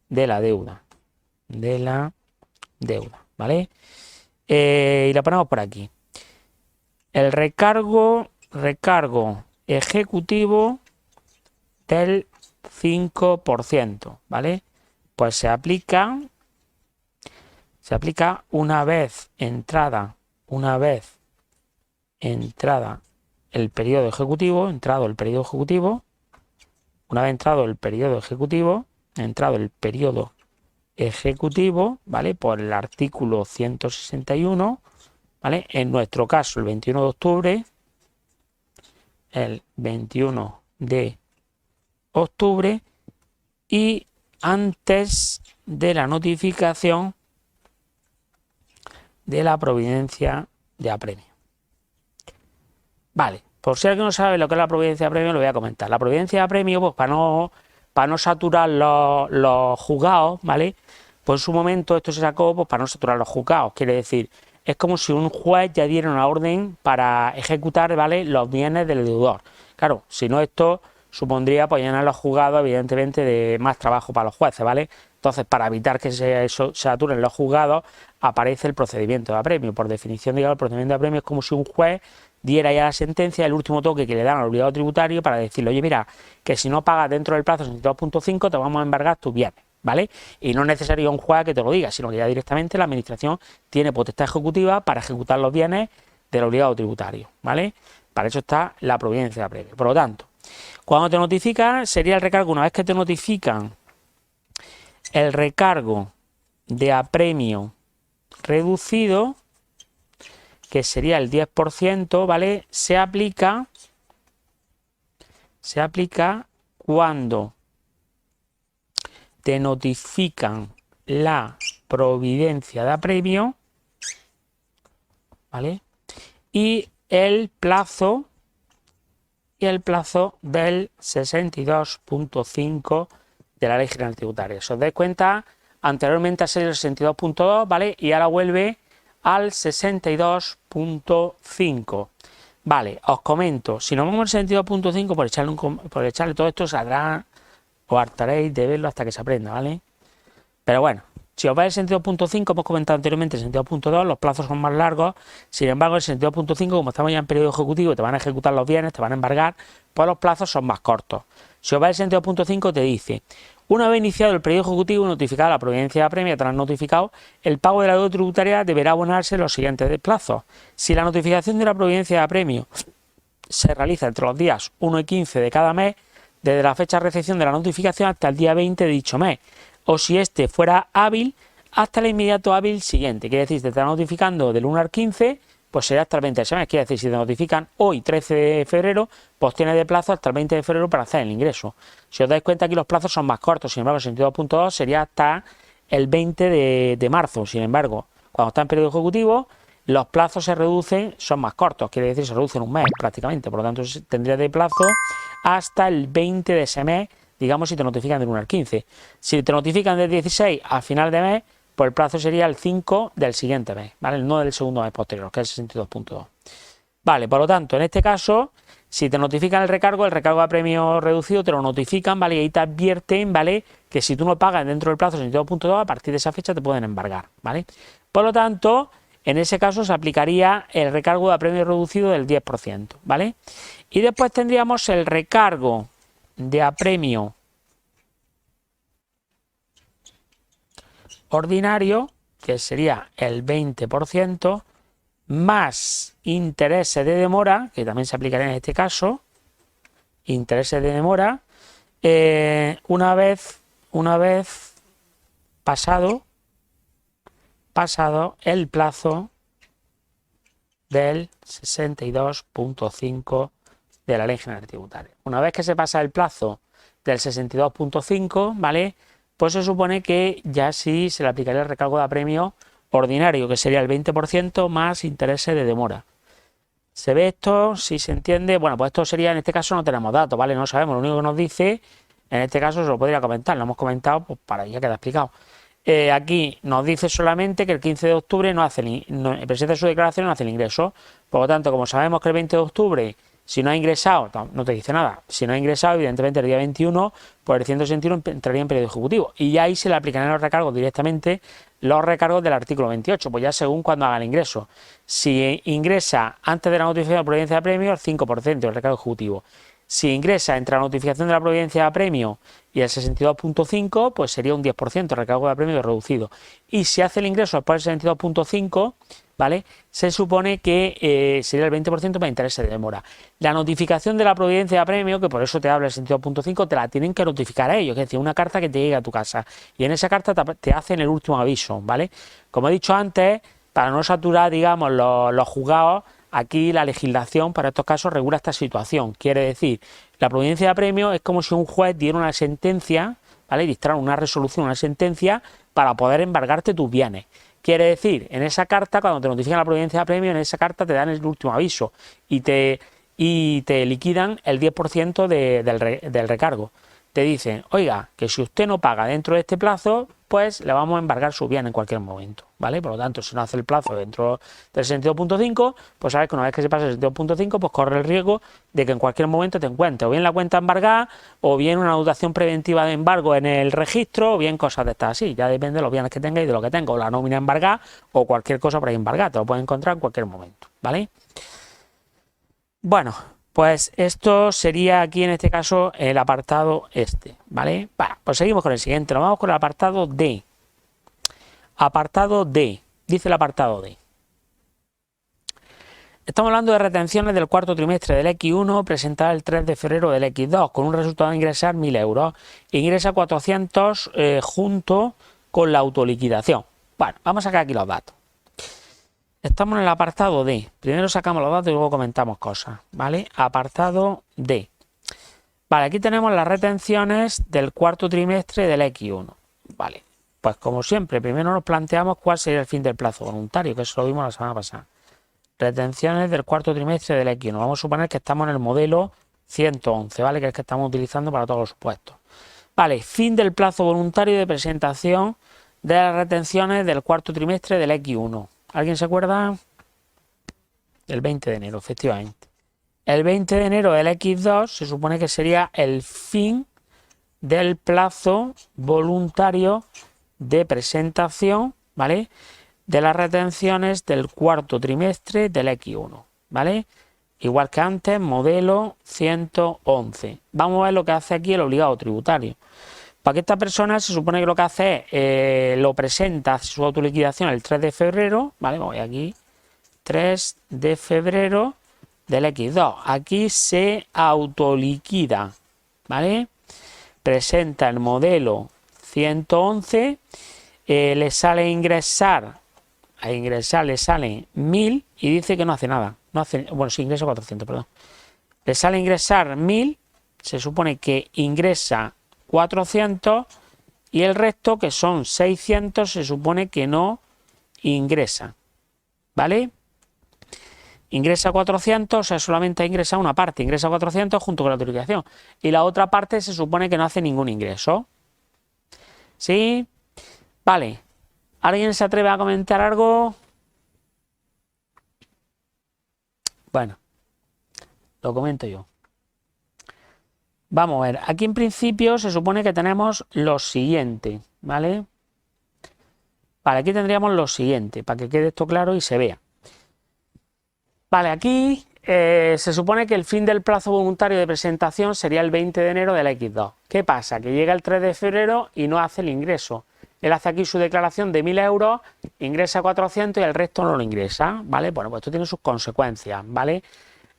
de la deuda, ¿vale? Y la ponemos por aquí. El recargo ejecutivo del 5%, ¿vale? Pues se aplica una vez entrada el periodo ejecutivo, una vez entrado el periodo ejecutivo, ¿vale? Por el artículo 161, ¿vale? En nuestro caso, el 21 de octubre, y antes de la notificación de la providencia de apremio. Vale, por si alguien no sabe lo que es la providencia de apremio, lo voy a comentar. La providencia de apremio, pues para no saturar los juzgados, ¿vale? Pues en su momento esto se sacó pues para no saturar los juzgados, quiere decir, es como si un juez ya diera una orden para ejecutar, ¿vale?, los bienes del deudor. Claro, si no, esto supondría pues llenar los juzgados, evidentemente, de más trabajo para los jueces, ¿vale? Entonces, para evitar que se saturen los juzgados, aparece el procedimiento de apremio. Por definición, digamos, el procedimiento de apremio es como si un juez diera ya la sentencia, el último toque que le dan al obligado tributario para decirle, oye, mira, que si no pagas dentro del plazo 62.5 te vamos a embargar tus bienes, ¿vale? Y no es necesario un juez que te lo diga, sino que ya directamente la administración tiene potestad ejecutiva para ejecutar los bienes del obligado tributario, ¿vale? Para eso está la providencia de apremio. Por lo tanto, cuando te notifican, sería el recargo, una vez que te notifican el recargo de apremio reducido, que sería el 10%, ¿vale? Se aplica cuando te notifican la providencia de apremio, ¿vale? Y el plazo del 62.5 de la Ley General Tributaria. Si os dais cuenta, anteriormente ha sido el 62.2, ¿vale? Y ahora vuelve al 62.5. Vale, os comento, si nos vamos al 62.5, por echarle todo esto, saldrá, os hartaréis de verlo hasta que se aprenda, ¿vale? Pero bueno, si os vais al 62.5, hemos comentado anteriormente el 62.2, los plazos son más largos. Sin embargo, el 62.5, como estamos ya en periodo ejecutivo, te van a ejecutar los bienes, te van a embargar, pues los plazos son más cortos. Si os vais al 62.5, te dice, una vez iniciado el periodo ejecutivo y notificada la providencia de apremio, tras notificado, el pago de la deuda tributaria deberá abonarse en los siguientes plazos. Si la notificación de la providencia de apremio se realiza entre los días 1 y 15 de cada mes, desde la fecha de recepción de la notificación hasta el día 20 de dicho mes, o si este fuera hábil, hasta el inmediato hábil siguiente. Quiere decir, si te está notificando del 1 al 15, pues será hasta el 20 de ese mes. Quiere decir, si te notifican hoy, 13 de febrero, pues tienes de plazo hasta el 20 de febrero para hacer el ingreso. Si os dais cuenta, aquí los plazos son más cortos. Sin embargo, el 62.2 sería hasta el 20 de marzo. Sin embargo, cuando está en periodo ejecutivo, los plazos se reducen, son más cortos. Quiere decir, se reducen un mes prácticamente. Por lo tanto, tendría de plazo hasta el 20 de ese mes, digamos si te notifican del 1 al 15. Si te notifican del 16 al final de mes, pues el plazo sería el 5 del siguiente mes, ¿vale? No del segundo mes posterior, que es el 62.2. Vale, por lo tanto, en este caso, si te notifican el recargo a premio reducido te lo notifican, ¿vale? Y ahí te advierten, ¿vale? Que si tú no pagas dentro del plazo 62.2, a partir de esa fecha te pueden embargar, ¿vale? Por lo tanto, en ese caso se aplicaría el recargo a premio reducido del 10%, ¿vale? Y después tendríamos el recargo de apremio ordinario, que sería el 20%, más intereses de demora, que también se aplicaría en este caso, intereses de demora, una vez pasado el plazo del 62.5 de la Ley General Tributaria. Una vez que se pasa el plazo del 62.5, ¿vale? Pues se supone que ya sí se le aplicaría el recargo de apremio ordinario, que sería el 20% más intereses de demora. ¿Se ve esto? Si se entiende, bueno, pues esto sería, en este caso no tenemos datos, ¿vale? No sabemos, lo único que nos dice, en este caso se lo podría comentar, lo hemos comentado, pues para ya queda explicado. Aquí nos dice solamente que el 15 de octubre presenta su declaración y no hace el ingreso. Por lo tanto, como sabemos que el 20 de octubre, si no ha ingresado, no te dice nada. Si no ha ingresado, evidentemente el día 21, pues el 161 entraría en periodo ejecutivo. Y ahí se le aplicarán los recargos directamente, los recargos del artículo 28, pues ya según cuando haga el ingreso. Si ingresa antes de la notificación de la providencia de premio, el 5% del recargo ejecutivo. Si ingresa entre la notificación de la providencia de premio y el 62.5, pues sería un 10% recargo de premio reducido. Y si hace el ingreso después del 62.5, ¿vale? Se supone que sería el 20% para intereses de demora. La notificación de la providencia de premio, que por eso te habla el 62.5, te la tienen que notificar a ellos, es decir, una carta que te llegue a tu casa. Y en esa carta te hacen el último aviso, ¿vale? Como he dicho antes, para no saturar, digamos, los juzgados, aquí la legislación para estos casos regula esta situación. Quiere decir, la providencia de apremio es como si un juez diera una sentencia, ¿vale? Dictara una resolución, una sentencia para poder embargarte tus bienes. Quiere decir, en esa carta, cuando te notifican la providencia de apremio, en esa carta te dan el último aviso y te liquidan el 10% del recargo. Te dicen, oiga, que si usted no paga dentro de este plazo, pues le vamos a embargar su bien en cualquier momento, ¿vale? Por lo tanto, si no hace el plazo dentro del 62.5, pues sabes que una vez que se pasa el 62.5, pues corre el riesgo de que en cualquier momento te encuentres o bien la cuenta embargada, o bien una anotación preventiva de embargo en el registro, o bien cosas de estas así. Ya depende de los bienes que tengas y de lo que tengas, o la nómina embargada, o cualquier cosa por ahí embargada, te lo puedes encontrar en cualquier momento, ¿vale? Bueno, pues esto sería aquí en este caso el apartado este, ¿vale? Bueno, pues seguimos con el siguiente, nos vamos con el apartado D. Apartado D, dice el apartado D. Estamos hablando de retenciones del cuarto trimestre del X1 presentadas el 3 de febrero del X2 con un resultado de ingresar 1.000 euros. Ingresa 400 junto con la autoliquidación. Bueno, vamos a sacar aquí los datos. Estamos en el apartado D. Primero sacamos los datos y luego comentamos cosas, ¿vale? Apartado D. Vale, aquí tenemos las retenciones del cuarto trimestre del X1. Vale, pues como siempre, primero nos planteamos cuál sería el fin del plazo voluntario, que eso lo vimos la semana pasada. Retenciones del cuarto trimestre del X1. Vamos a suponer que estamos en el modelo 111, ¿vale? Que es el que estamos utilizando para todos los supuestos. Vale, fin del plazo voluntario de presentación de las retenciones del cuarto trimestre del X1. ¿Alguien se acuerda? El 20 de enero, efectivamente. El 20 de enero del X2 se supone que sería el fin del plazo voluntario de presentación, ¿vale? De las retenciones del cuarto trimestre del X1, ¿vale? Igual que antes, modelo 111. Vamos a ver lo que hace aquí el obligado tributario. Para que esta persona se supone que lo que hace es, lo presenta su autoliquidación el 3 de febrero, ¿vale? Voy aquí, 3 de febrero del X2. Aquí se autoliquida, ¿vale? Presenta el modelo 111, le sale a ingresar le sale 1.000 y dice que no hace nada. No hace, bueno, sí ingresa 400, perdón. Le sale a ingresar 1.000, se supone que ingresa 400 y el resto, que son 600, se supone que no ingresa, ¿vale? ingresa 400, o sea, solamente ha ingresado una parte, ingresa 400 junto con la autorización. Y la otra parte se supone que no hace ningún ingreso. ¿Sí? Vale. ¿Alguien se atreve a comentar algo? Bueno, lo comento yo. Vamos a ver, aquí en principio se supone que tenemos lo siguiente, ¿vale? Vale, aquí tendríamos lo siguiente, para que quede esto claro y se vea. Vale, aquí se supone que el fin del plazo voluntario de presentación sería el 20 de enero del X2. ¿Qué pasa? Que llega el 3 de febrero y no hace el ingreso. Él hace aquí su declaración de 1.000 euros, ingresa 400 y el resto no lo ingresa, ¿vale? Bueno, pues esto tiene sus consecuencias, ¿vale?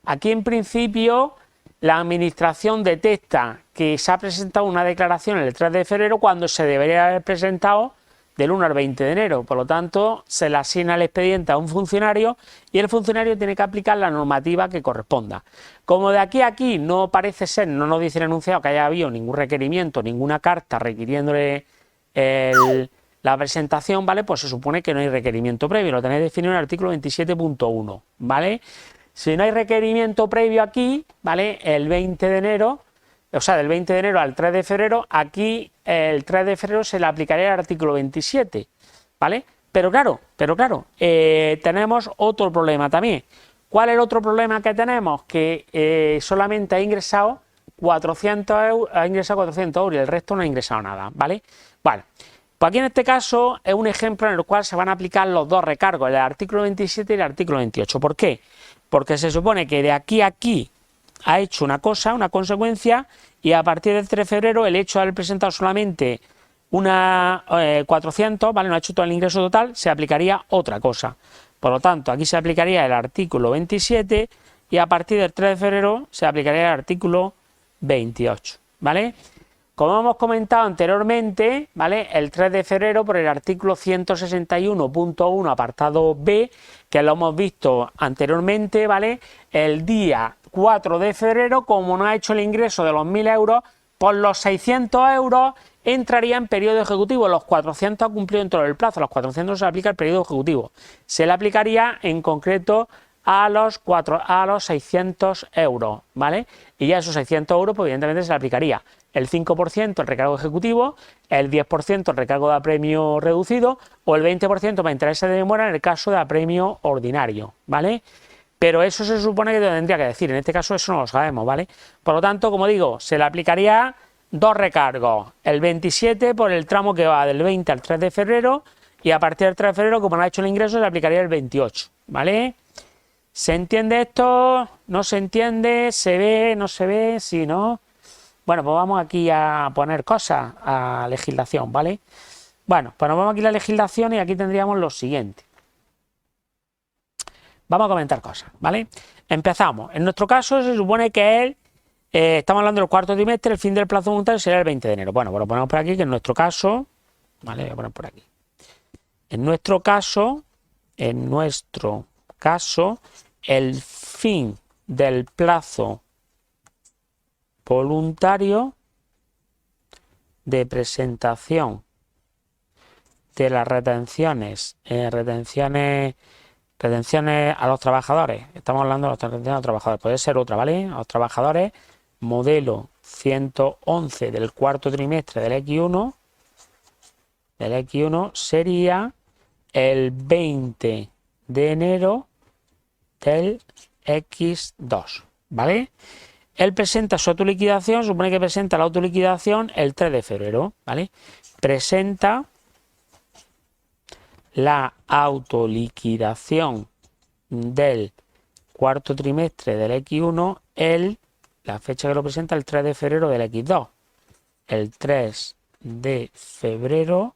Aquí en principio la administración detecta que se ha presentado una declaración el 3 de febrero cuando se debería haber presentado del 1 al 20 de enero. Por lo tanto, se le asigna el expediente a un funcionario y el funcionario tiene que aplicar la normativa que corresponda. Como de aquí a aquí no parece ser, no nos dice el enunciado que haya habido ningún requerimiento, ninguna carta requiriéndole la presentación, ¿vale? Pues se supone que no hay requerimiento previo, lo tenéis definido en el artículo 27.1, ¿vale? Si no hay requerimiento previo aquí, ¿vale? El 20 de enero, o sea, del 20 de enero al 3 de febrero, aquí el 3 de febrero se le aplicaría el artículo 27, ¿vale? Pero claro, tenemos otro problema también. ¿Cuál es el otro problema que tenemos? Que solamente ha ingresado 400 euros y el resto no ha ingresado nada, ¿vale? Vale, pues aquí en este caso es un ejemplo en el cual se van a aplicar los dos recargos, el artículo 27 y el artículo 28. ¿Por qué? Porque se supone que de aquí a aquí ha hecho una cosa, una consecuencia, y a partir del 3 de febrero el hecho de haber presentado solamente 400, ¿vale? No ha hecho todo el ingreso total, se aplicaría otra cosa. Por lo tanto, aquí se aplicaría el artículo 27 y a partir del 3 de febrero se aplicaría el artículo 28, ¿vale? Como hemos comentado anteriormente, ¿vale? El 3 de febrero por el artículo 161.1 apartado B, que lo hemos visto anteriormente, ¿vale? El día 4 de febrero, como no ha hecho el ingreso de los 1.000 euros, por los 600 euros entraría en periodo ejecutivo. Los 400 ha cumplido dentro del plazo, los 400 se aplica el periodo ejecutivo. Se le aplicaría en concreto a los 600 euros, ¿vale? Y ya esos 600 euros, pues evidentemente se le aplicaría el 5% el recargo ejecutivo, el 10% el recargo de apremio reducido o el 20% para intereses de demora en el caso de apremio ordinario, ¿vale? Pero eso se supone que te tendría que decir, en este caso eso no lo sabemos, ¿vale? Por lo tanto, como digo, se le aplicaría dos recargos, el 27 por el tramo que va del 20 al 3 de febrero y a partir del 3 de febrero, como no ha hecho el ingreso, se le aplicaría el 28, ¿vale? ¿Se entiende esto? ¿No se entiende? ¿Se ve? ¿No se ve? ¿Sí, no? Bueno, pues vamos aquí a poner cosas a legislación, ¿vale? Bueno, pues nos vamos aquí a la legislación y aquí tendríamos lo siguiente. Vamos a comentar cosas, ¿vale? Empezamos. En nuestro caso se supone que estamos hablando del cuarto trimestre, el fin del plazo voluntario sería el 20 de enero. Bueno, pues lo ponemos por aquí, que en nuestro caso, ¿vale? Voy a poner por aquí. En nuestro caso, el fin del plazo voluntario de presentación de las retenciones a los trabajadores. Estamos hablando de las retenciones a los trabajadores. Puede ser otra, ¿vale? A los trabajadores, modelo 111 del cuarto trimestre del X1 sería el 20 de enero del X2, ¿vale? Él presenta su autoliquidación, supone que presenta la autoliquidación el 3 de febrero, ¿vale? Presenta la autoliquidación del cuarto trimestre del X1, la fecha que lo presenta el 3 de febrero del X2. El 3 de febrero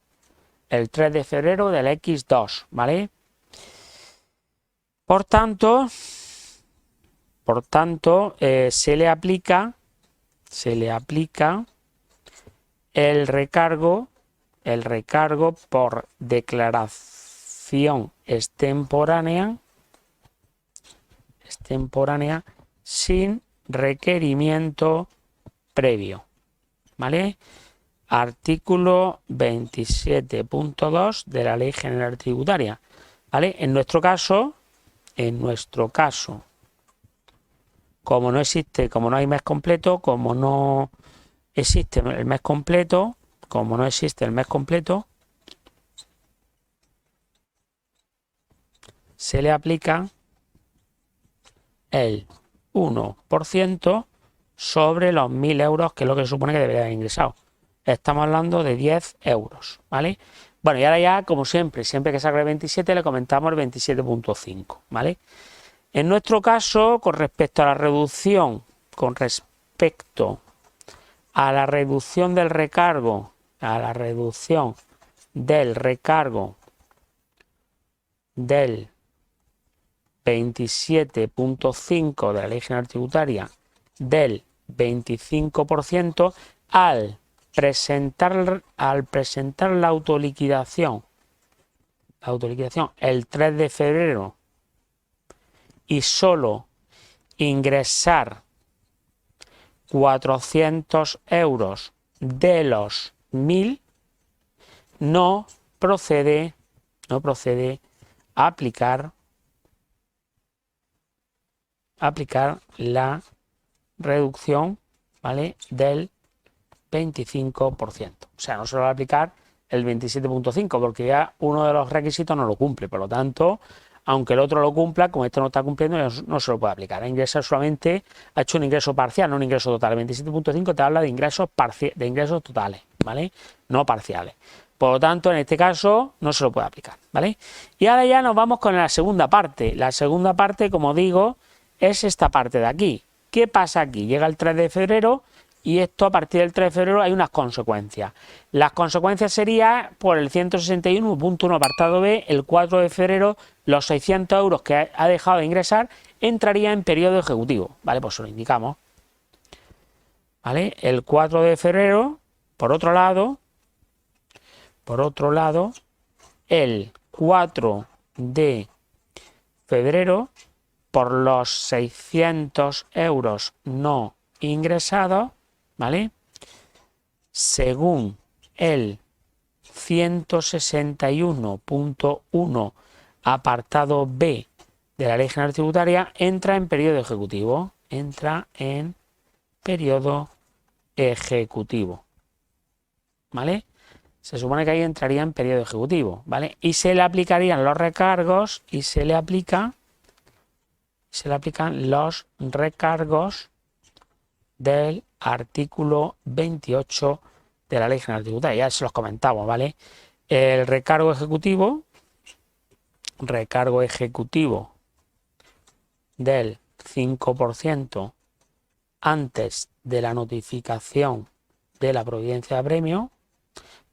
del X2, ¿vale? Por tanto, se le aplica el recargo por declaración extemporánea sin requerimiento previo, ¿vale? Artículo 27.2 de la Ley General Tributaria, ¿vale? En nuestro caso, en nuestro caso, como no hay mes completo, como no existe el mes completo, se le aplica el 1% sobre los 1.000 euros, que es lo que se supone que debería haber ingresado. Estamos hablando de 10 euros, ¿vale? Bueno, y ahora ya, como siempre que salga el 27, le comentamos el 27.5, ¿vale? En nuestro caso, con respecto a la reducción del recargo, del 27.5 de la Ley General Tributaria del 25%, al presentar la autoliquidación el 3 de febrero y solo ingresar 400 euros de los 1.000, no procede a aplicar la reducción, ¿vale?, del 25%. O sea, no se lo va a aplicar el 27.5 porque ya uno de los requisitos no lo cumple. Por lo tanto, aunque el otro lo cumpla, como este no está cumpliendo, no se lo puede aplicar. Ha hecho un ingreso parcial, no un ingreso total. El 27.5 te habla de ingresos totales, ¿vale? No parciales. Por lo tanto, en este caso no se lo puede aplicar, ¿vale? Y ahora ya nos vamos con la segunda parte. La segunda parte, como digo, es esta parte de aquí. ¿Qué pasa aquí? Llega el 3 de febrero y esto, a partir del 3 de febrero hay unas consecuencias. Las consecuencias serían por el 161.1 apartado B, el 4 de febrero, los 600 euros que ha dejado de ingresar entraría en periodo ejecutivo, ¿vale? Pues lo indicamos, ¿vale? El 4 de febrero, por otro lado, el 4 de febrero, por los 600 euros no ingresados, ¿vale?, según el 161.1 apartado B de la Ley General Tributaria, entra en periodo ejecutivo. ¿Vale? Se supone que ahí entraría en periodo ejecutivo, ¿vale? Y se le aplicarían los recargos y se le aplican los recargos del artículo 28 de la Ley General Tributaria. Ya se los comentamos, ¿vale? El recargo ejecutivo del 5% antes de la notificación de la providencia de apremio.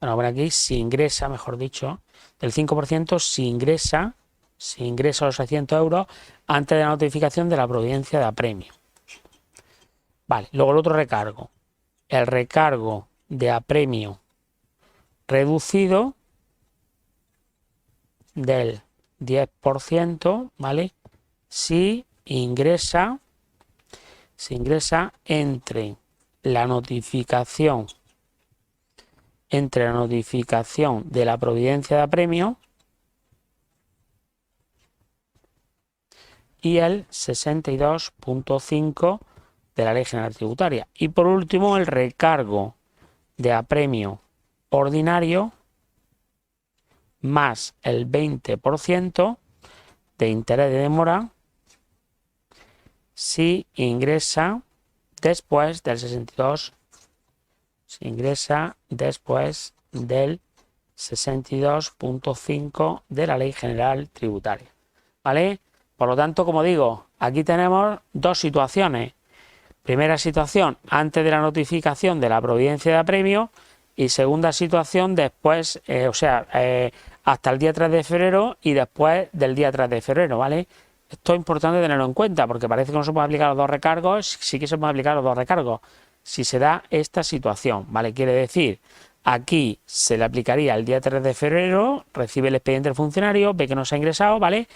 Bueno, por aquí si ingresa, mejor dicho, del 5% si ingresa los 600 euros antes de la notificación de la providencia de apremio. Vale, luego el otro recargo. El recargo de apremio reducido del 10%, ¿vale?, si ingresa entre la notificación de la providencia de apremio y el 62.5 de la Ley General Tributaria. Y por último, el recargo de apremio ordinario más el 20% de interés de demora si ingresa después del 62.5 de la Ley General Tributaria, ¿vale? Por lo tanto, como digo, aquí tenemos dos situaciones. Primera situación, antes de la notificación de la providencia de apremio, y segunda situación después, hasta el día 3 de febrero y después del día 3 de febrero, ¿vale? Esto es importante tenerlo en cuenta porque parece que no se puede aplicar los dos recargos. Sí que se puede aplicar los dos recargos si se da esta situación, ¿vale? Quiere decir, aquí se le aplicaría el día 3 de febrero, recibe el expediente del funcionario, ve que no se ha ingresado, ¿vale?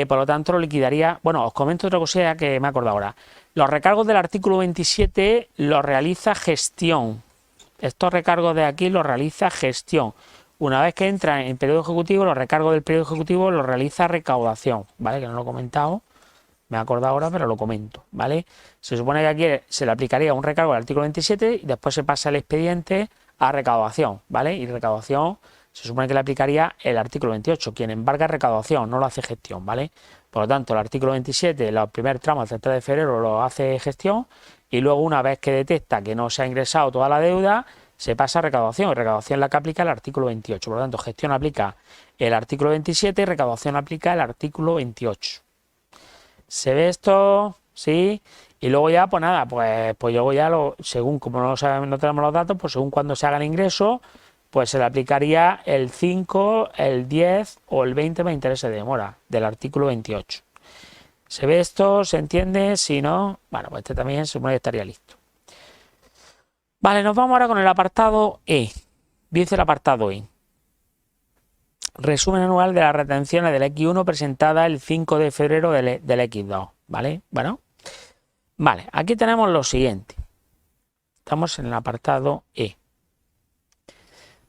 Por lo tanto, lo liquidaría. Bueno, os comento otra cosilla que me acuerdo ahora. Los recargos del artículo 27 los realiza gestión. Estos recargos de aquí los realiza gestión. una vez que entra en periodo ejecutivo, los recargos del periodo ejecutivo los realiza recaudación, ¿vale? Que no lo he comentado, me he acordado ahora, pero lo comento, ¿vale? Se supone que aquí se le aplicaría un recargo al artículo 27 y después se pasa el expediente a recaudación, ¿vale? Y recaudación se supone que le aplicaría el artículo 28, quien embarga recaudación, no lo hace gestión, ¿vale? Por lo tanto, el artículo 27, los primeros tramos del 3 de febrero lo hace gestión y luego una vez que detecta que no se ha ingresado toda la deuda, se pasa a recaudación y recaudación la que aplica el artículo 28. Por lo tanto, gestión aplica el artículo 27 y recaudación aplica el artículo 28. ¿Se ve esto? ¿Sí? Y luego ya, pues nada, pues luego ya, según como no tenemos los datos, pues según cuando se haga el ingreso, pues se le aplicaría el 5, el 10 o el 20 para intereses de demora del artículo 28. ¿Se ve esto? ¿Se entiende? Si no, bueno, pues este también se supone que estaría listo. Vale, nos vamos ahora con el apartado E. Dice el apartado E. Resumen anual de las retenciones del X1 presentada el 5 de febrero del X2. ¿Vale? Bueno. Vale, aquí tenemos lo siguiente. Estamos en el apartado E.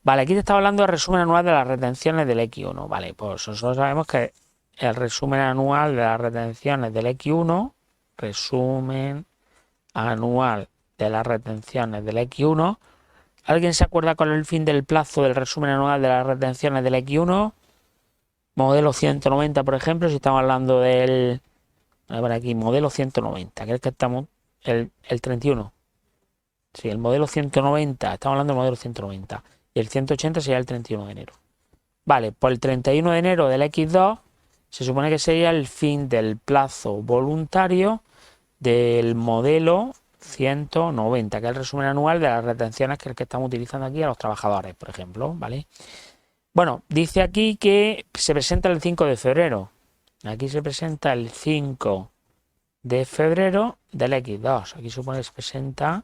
Vale, aquí te estaba hablando del resumen anual de las retenciones del X1. Vale, pues nosotros sabemos que el resumen anual de las retenciones del X1, resumen anual de las retenciones del X1. ¿Alguien se acuerda con el fin del plazo del resumen anual de las retenciones del X1? Modelo 190, por ejemplo, si estamos hablando del... A ver aquí, modelo 190, que es el que estamos... El 31. Sí, el modelo 190, estamos hablando del modelo 190. Y el 180 sería el 31 de enero. Vale, pues el 31 de enero del X2 se supone que sería el fin del plazo voluntario del modelo 190, que es el resumen anual de las retenciones que es el que estamos utilizando aquí a los trabajadores, por ejemplo, ¿vale? Bueno, dice aquí que se presenta el 5 de febrero. Aquí se presenta el 5 de febrero del X2. Aquí supone que se presenta...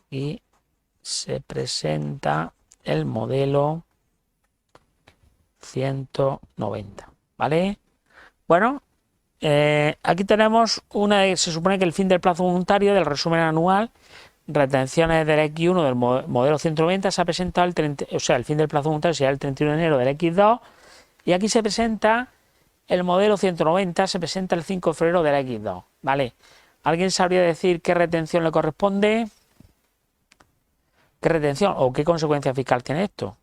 Aquí se presenta el modelo 190, ¿vale? Bueno, aquí tenemos se supone que el fin del plazo voluntario del resumen anual, retenciones del X1 del modelo 190 se ha presentado el fin del plazo voluntario sería el 31 de enero del X2 y aquí se presenta el modelo 190, se presenta el 5 de febrero del X2, ¿vale? ¿Alguien sabría decir qué retención le corresponde? ¿Qué retención o qué consecuencia fiscal tiene esto?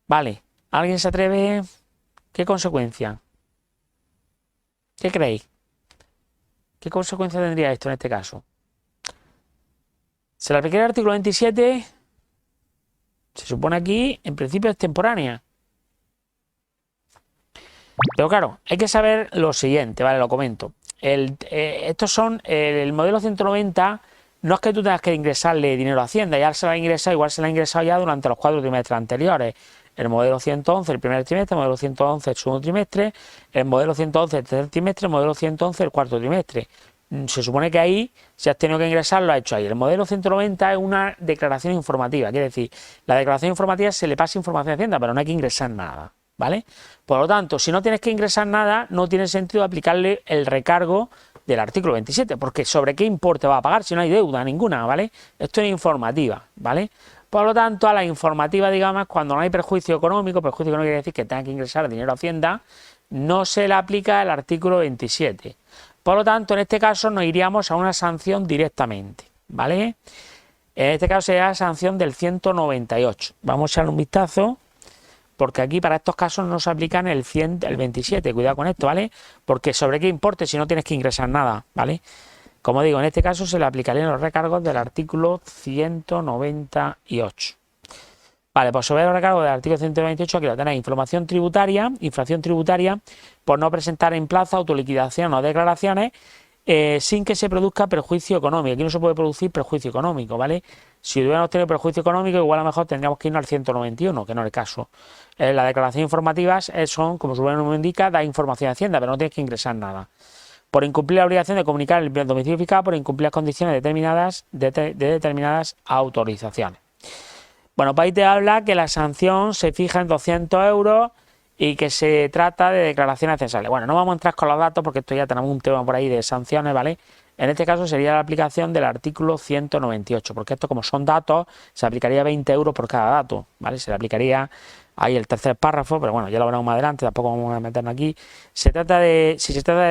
Vale, ¿alguien se atreve? ¿Qué consecuencia? ¿Qué creéis? ¿Qué consecuencia tendría esto en este caso? Se le aplicaría el artículo 27, se supone aquí, en principio es temporánea. Pero claro, hay que saber lo siguiente, ¿vale? Lo comento. Estos son el modelo 190. No es que tú tengas que ingresarle dinero a Hacienda, ya se lo ha ingresado, igual se lo ha ingresado ya durante los 4 trimestres anteriores. El modelo 111 el primer trimestre, el modelo 111 el segundo trimestre, el modelo 111 el tercer trimestre, el modelo 111 el cuarto trimestre. Se supone que ahí, si has tenido que ingresar, lo has hecho ahí. El modelo 190 es una declaración informativa, quiere decir, la declaración informativa se le pasa información a Hacienda, pero no hay que ingresar nada, ¿vale? Por lo tanto, si no tienes que ingresar nada, no tiene sentido aplicarle el recargo del artículo 27, porque ¿sobre qué importe va a pagar si no hay deuda ninguna, ¿vale? Esto es informativa, ¿vale? Por lo tanto, a la informativa, digamos, cuando no hay perjuicio económico quiere decir que tenga que ingresar dinero a Hacienda, no se le aplica el artículo 27. Por lo tanto, en este caso nos iríamos a una sanción directamente, ¿vale? En este caso sería sanción del 198. Vamos a echarle un vistazo, porque aquí para estos casos no se aplican el 27, cuidado con esto, ¿vale? Porque ¿sobre qué importe si no tienes que ingresar nada, ¿vale? Como digo, en este caso se le aplicarían los recargos del artículo 198. Vale, pues sobre los recargos del artículo 198 aquí lo tenéis. Infracción tributaria por no presentar en plazo autoliquidación o declaraciones sin que se produzca perjuicio económico. Aquí no se puede producir perjuicio económico, ¿vale? Si hubiéramos tenido perjuicio económico, igual a lo mejor tendríamos que irnos al 191, que no es el caso. Las declaraciones informativas son, como su nombre indica, da información a Hacienda, pero no tienes que ingresar nada. Por incumplir la obligación de comunicar el domicilio fiscal, por incumplir las condiciones determinadas de determinadas autorizaciones. Bueno, pues ahí te habla que la sanción se fija en 200 euros y que se trata de declaraciones censables. Bueno, no vamos a entrar con los datos porque esto ya tenemos un tema por ahí de sanciones, ¿vale? En este caso sería la aplicación del artículo 198, porque esto, como son datos, se aplicaría 20 euros por cada dato, ¿vale? Se le aplicaría ahí el tercer párrafo, pero bueno, ya lo veremos más adelante, tampoco vamos a meternos aquí. Si se trata de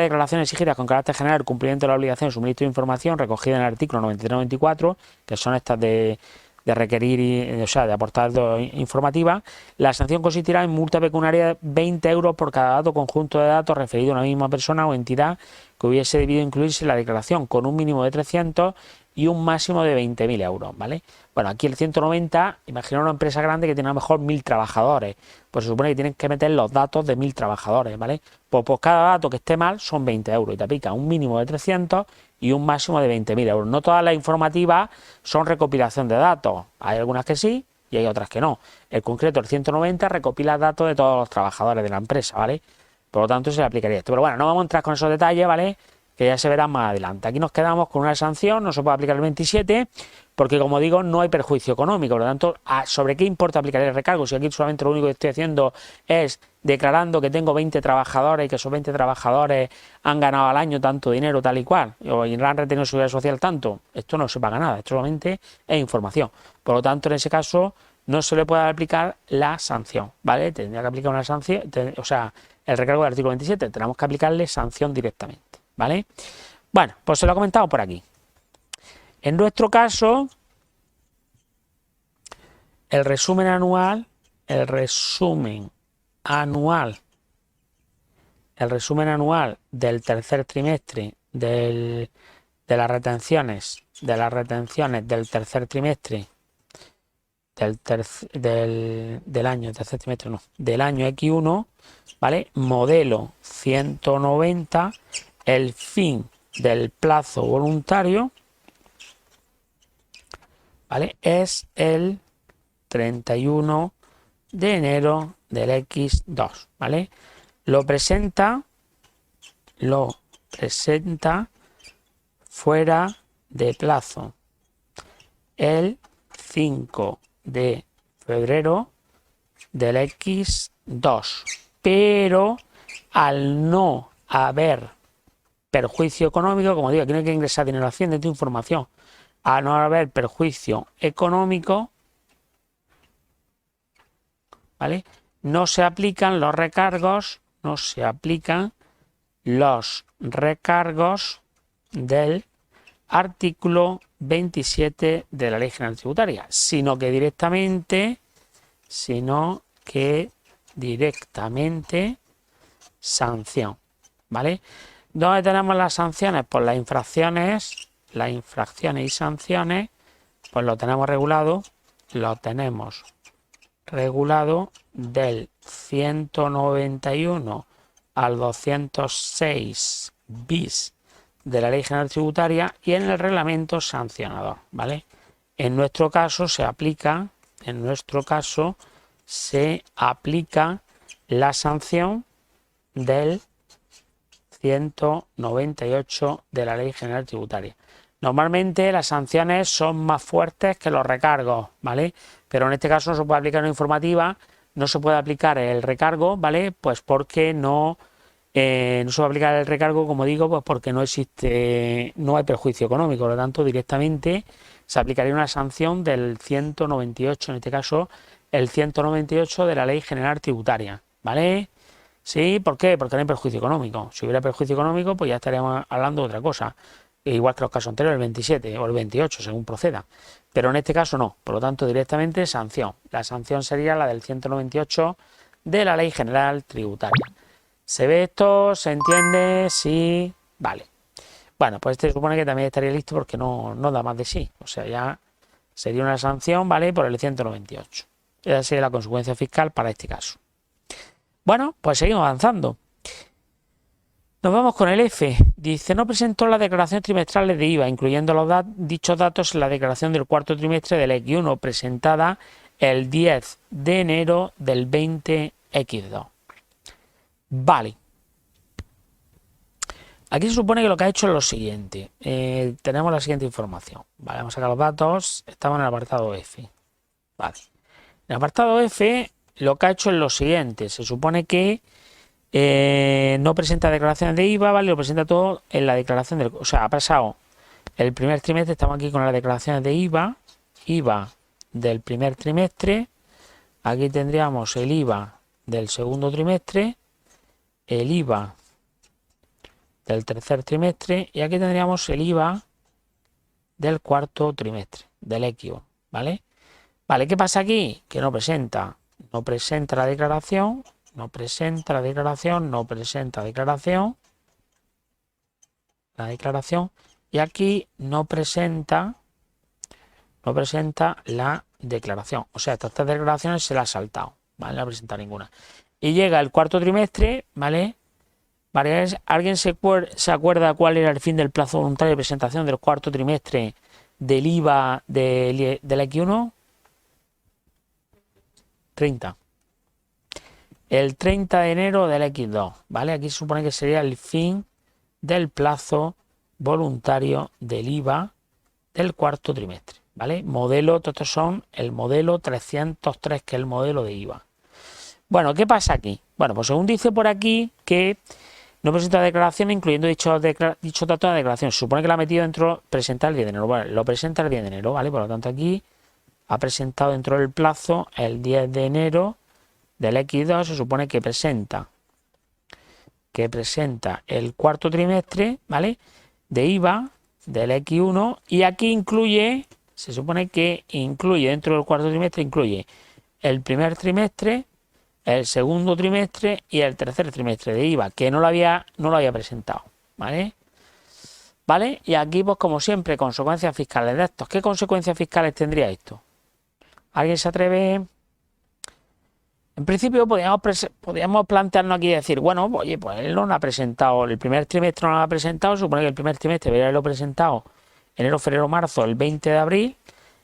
declaraciones exigidas con carácter general, el cumplimiento de la obligación de suministro de información recogida en el artículo 93-94, que son estas de requerir, o sea, de aportar informativa, la sanción consistirá en multa pecuniaria de 20 euros por cada dato conjunto de datos referido a una misma persona o entidad que hubiese debido incluirse en la declaración, con un mínimo de 300 y un máximo de 20.000 euros, ¿vale? Bueno, aquí el 190, imagina una empresa grande que tiene a lo mejor 1.000 trabajadores, pues se supone que tienen que meter los datos de 1.000 trabajadores, ¿vale? Pues por cada dato que esté mal son 20 euros y te aplica un mínimo de 300 y un máximo de 20.000 euros. No todas las informativas son recopilación de datos, hay algunas que sí y hay otras que no. El concreto, el 190, recopila datos de todos los trabajadores de la empresa, ¿vale? Por lo tanto, se le aplicaría esto. Pero bueno, no vamos a entrar con esos detalles, ¿vale? Que ya se verán más adelante. Aquí nos quedamos con una sanción, no se puede aplicar el 27, porque como digo, no hay perjuicio económico. Por lo tanto, ¿sobre qué importa aplicar el recargo? Si aquí solamente lo único que estoy haciendo es declarando que tengo 20 trabajadores y que esos 20 trabajadores han ganado al año tanto dinero, tal y cual, o han retenido seguridad social tanto, esto no se paga nada, esto solamente es información. Por lo tanto, en ese caso, no se le puede aplicar la sanción, ¿vale? Tendría que aplicar una sanción, o sea, el recargo del artículo 27, tenemos que aplicarle sanción directamente, ¿vale? Bueno, pues se lo he comentado por aquí. En nuestro caso, el resumen anual del tercer trimestre de las retenciones del tercer trimestre del año X1, ¿vale? Modelo 190, el fin del plazo voluntario, ¿vale? Es el 31 de enero del X2, ¿vale? Lo presenta fuera de plazo el 5 de febrero del X2, pero al no haber perjuicio económico, como digo, aquí no hay que ingresar dinero a Hacienda, esta información, al no haber perjuicio económico, ¿vale? No se aplican los recargos, del artículo 27 de la Ley General Tributaria, sino que directamente sanción, ¿vale? ¿Dónde tenemos las sanciones? Pues las infracciones y sanciones, pues lo tenemos regulado del 191 al 206 bis de la Ley General Tributaria y en el reglamento sancionador, ¿vale? En nuestro caso se aplica la sanción del 198 de la Ley General Tributaria. Normalmente las sanciones son más fuertes que los recargos, ¿vale? Pero en este caso no se puede aplicar una informativa, no se puede aplicar el recargo, ¿vale? Pues porque no se puede aplicar el recargo, como digo, pues porque no hay perjuicio económico, por lo tanto directamente se aplicaría una sanción del 198, en este caso el 198 de la Ley General Tributaria, ¿vale? ¿Sí? ¿Por qué? Porque no hay perjuicio económico. Si hubiera perjuicio económico, pues ya estaríamos hablando de otra cosa. Igual que los casos anteriores, el 27 o el 28, según proceda. Pero en este caso no. Por lo tanto, directamente sanción. La sanción sería la del 198 de la Ley General Tributaria. ¿Se ve esto? ¿Se entiende? Sí. Vale. Bueno, pues este supone que también estaría listo porque no da más de sí. O sea, ya sería una sanción, ¿vale? Por el 198. Esa sería la consecuencia fiscal para este caso. Bueno, pues seguimos avanzando. Nos vamos con el F. Dice, no presentó las declaraciones trimestrales de IVA, incluyendo dichos datos en la declaración del cuarto trimestre del X1, presentada el 10 de enero del 20X2. Vale. Aquí se supone que lo que ha hecho es lo siguiente. Tenemos la siguiente información. Vale, vamos a sacar los datos. Estamos en el apartado F. Vale. En el apartado F lo que ha hecho es lo siguiente. Se supone que no presenta declaraciones de IVA, ¿vale? Lo presenta todo en la declaración del... O sea, ha pasado el primer trimestre, estamos aquí con las declaraciones de IVA del primer trimestre, aquí tendríamos el IVA del segundo trimestre, el IVA del tercer trimestre y aquí tendríamos el IVA del cuarto trimestre, del X1, ¿vale? Vale, ¿qué pasa aquí? Que no presenta la declaración, no presenta la declaración y aquí no presenta la declaración. O sea, estas tres declaraciones se las ha saltado, ¿vale? No presenta ninguna. Y llega el cuarto trimestre, ¿vale? ¿Alguien se acuerda cuál era el fin del plazo voluntario de presentación del cuarto trimestre del IVA del X1? 30. El 30 de enero del X2, ¿vale? Aquí se supone que sería el fin del plazo voluntario del IVA del cuarto trimestre, ¿vale? Todos estos son el modelo 303, que es el modelo de IVA. Bueno, ¿qué pasa aquí? Bueno, pues según dice por aquí que no presenta declaración incluyendo dicho dato de declaración. Se supone que la ha metido dentro, presentar el 10 de enero. Bueno, lo presenta el 10 de enero, ¿vale? Por lo tanto, aquí ha presentado dentro del plazo el 10 de enero del X2. Se supone que presenta el cuarto trimestre, ¿vale? De IVA del X1 y aquí se supone que incluye dentro del cuarto trimestre, incluye el primer trimestre, el segundo trimestre y el tercer trimestre de IVA, que no lo había presentado, ¿vale? ¿Vale? Y aquí, pues como siempre, consecuencias fiscales de estos. ¿Qué consecuencias fiscales tendría esto? ¿Alguien se atreve? En principio podríamos plantearnos aquí y decir, bueno, oye, pues él no lo ha presentado, el primer trimestre no lo ha presentado, supone que el primer trimestre debería haberlo presentado enero, febrero, marzo, el 20 de abril,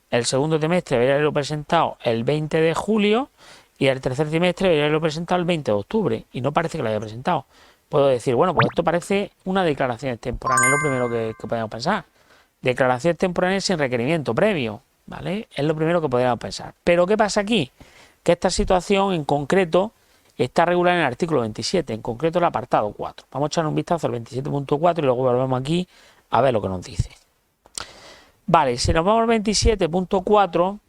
el segundo trimestre debería haberlo presentado el 20 de julio y el tercer trimestre debería haberlo presentado el 20 de octubre y no parece que lo haya presentado. Puedo decir, bueno, pues esto parece una declaración extemporánea, es lo primero que podemos pensar. Declaración extemporánea sin requerimiento previo, ¿vale? Es lo primero que podríamos pensar. Pero ¿qué pasa aquí? Que esta situación en concreto está regulada en el artículo 27, en concreto el apartado 4. Vamos a echar un vistazo al 27.4 y luego volvemos aquí a ver lo que nos dice. Vale, si nos vamos al 27.4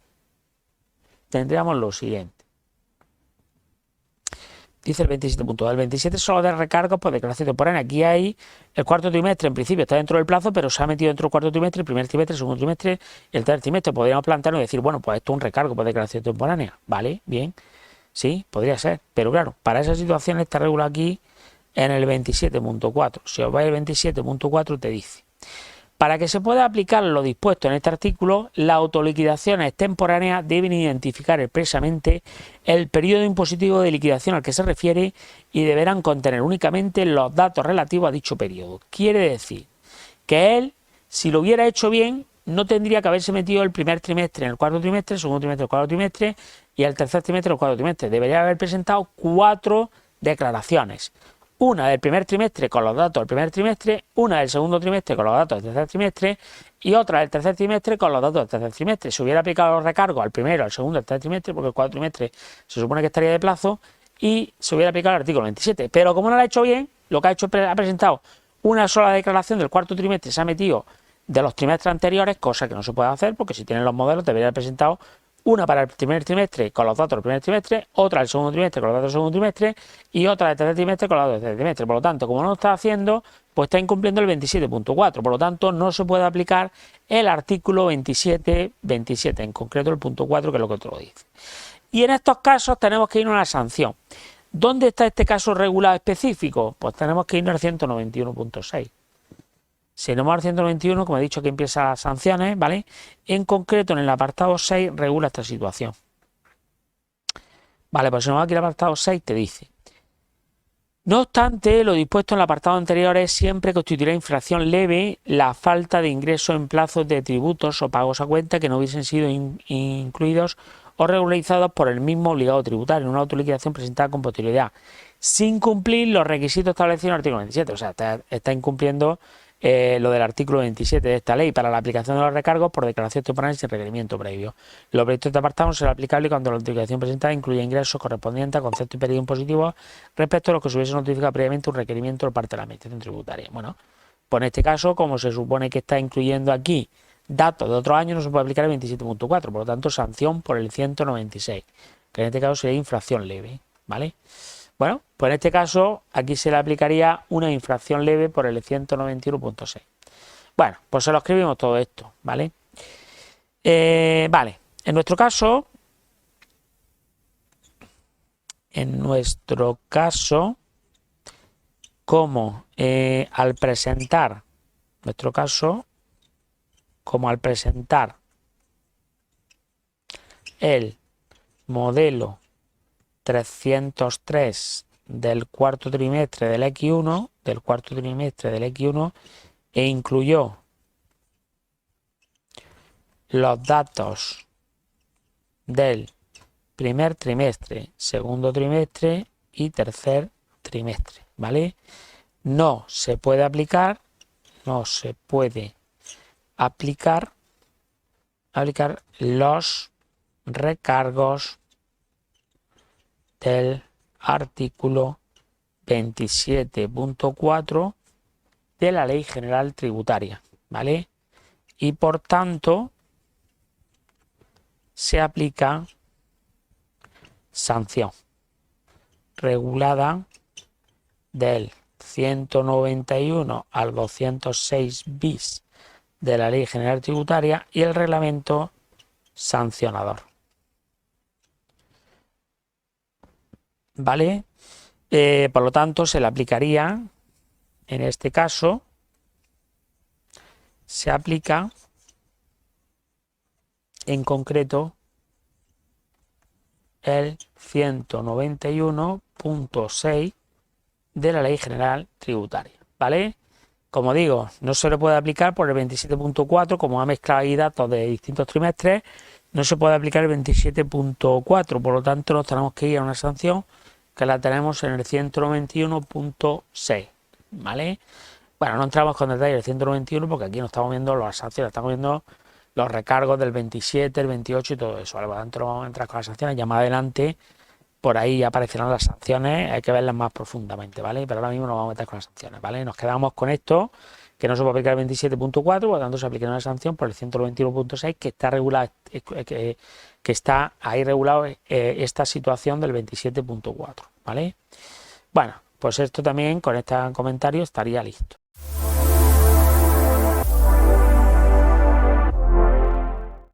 tendríamos lo siguiente. Dice el 27.2. El 27 solo de recargos por declaración temporal. Aquí hay el cuarto trimestre, en principio está dentro del plazo, pero se ha metido dentro del cuarto trimestre, el primer trimestre, el segundo trimestre y el tercer trimestre. Podríamos plantearnos y decir, bueno, pues esto es un recargo por declaración temporánea. Vale, bien. Sí, podría ser. Pero claro, para esa situación está regulado aquí en el 27.4. Si os vais al 27.4 te dice: para que se pueda aplicar lo dispuesto en este artículo, las autoliquidaciones extemporáneas deben identificar expresamente el periodo impositivo de liquidación al que se refiere y deberán contener únicamente los datos relativos a dicho periodo. Quiere decir que él, si lo hubiera hecho bien, no tendría que haberse metido el primer trimestre en el cuarto trimestre, el segundo trimestre en el cuarto trimestre y el tercer trimestre en el cuarto trimestre. Debería haber presentado 4 declaraciones. Una del primer trimestre con los datos del primer trimestre, una del segundo trimestre con los datos del tercer trimestre y otra del tercer trimestre con los datos del tercer trimestre. Si hubiera aplicado los recargos al primero, al segundo, al tercer trimestre, porque el cuarto trimestre se supone que estaría de plazo, y se hubiera aplicado el artículo 27. Pero como no lo ha hecho bien, lo que ha hecho es ha presentado una sola declaración del cuarto trimestre, se ha metido de los trimestres anteriores, cosa que no se puede hacer porque si tienen los modelos debería haber presentado una para el primer trimestre con los datos del primer trimestre, otra del segundo trimestre con los datos del segundo trimestre y otra del tercer trimestre con los datos del tercer trimestre. Por lo tanto, como no lo está haciendo, pues está incumpliendo el 27.4. Por lo tanto, no se puede aplicar el artículo 27.27, en concreto el punto 4, que es lo que otro dice. Y en estos casos tenemos que irnos a la sanción. ¿Dónde está este caso regulado específico? Pues tenemos que irnos al 191.6. Si nos vamos al 191, como he dicho, que empieza las sanciones, ¿vale? En concreto, en el apartado 6 regula esta situación. Vale, pues si nos vamos aquí al apartado 6 te dice: no obstante, lo dispuesto en el apartado anterior siempre constituirá infracción leve la falta de ingreso en plazos de tributos o pagos a cuenta que no hubiesen sido incluidos o regularizados por el mismo obligado tributario en una autoliquidación presentada con posterioridad, sin cumplir los requisitos establecidos en el artículo 27. O sea, está incumpliendo lo del artículo 27 de esta ley para la aplicación de los recargos por declaración temporal sin requerimiento previo. Los proyectos de este apartado será aplicable cuando la notificación presentada incluya ingresos correspondientes a conceptos y periodos impositivos respecto a los que se hubiese notificado previamente un requerimiento por parte de la administración tributaria. Bueno, pues en este caso, como se supone que está incluyendo aquí datos de otros años, no se puede aplicar el 27.4, por lo tanto, sanción por el 196, que en este caso sería infracción leve, ¿vale? Bueno, pues en este caso aquí se le aplicaría una infracción leve por el 191.6. Bueno, pues se lo escribimos todo esto, ¿vale? Vale, en nuestro caso, como al presentar el modelo 303 del cuarto trimestre del X1, e incluyó los datos del primer trimestre, segundo trimestre y tercer trimestre, ¿vale? No se puede aplicar los recargos del artículo 27.4 de la Ley General Tributaria, ¿vale? Y por tanto se aplica sanción regulada del 191 al 206 bis de la Ley General Tributaria y el reglamento sancionador, ¿vale? Por lo tanto, se le aplicaría, en este caso, se aplica en concreto el 191.6 de la Ley General Tributaria, ¿vale? Como digo, no se le puede aplicar por el 27.4, como ha mezclado ahí datos de distintos trimestres, no se puede aplicar el 27.4, por lo tanto nos tenemos que ir a una sanción que la tenemos en el 191.6, ¿vale? Bueno, no entramos con detalle el 191 porque aquí no estamos viendo las sanciones, estamos viendo los recargos del 27, el 28 y todo eso, ¿vale? Por lo tanto, vamos a entrar con las sanciones, ya más adelante por ahí aparecerán las sanciones, hay que verlas más profundamente, ¿vale? Pero ahora mismo nos vamos a meter con las sanciones, ¿vale? Nos quedamos con esto, que no se puede aplicar el 27.4, por lo tanto se aplica una sanción por el 191.6 que está regulado, que está ahí regulado esta situación del 27.4, ¿vale? Bueno, pues esto también con este comentario estaría listo.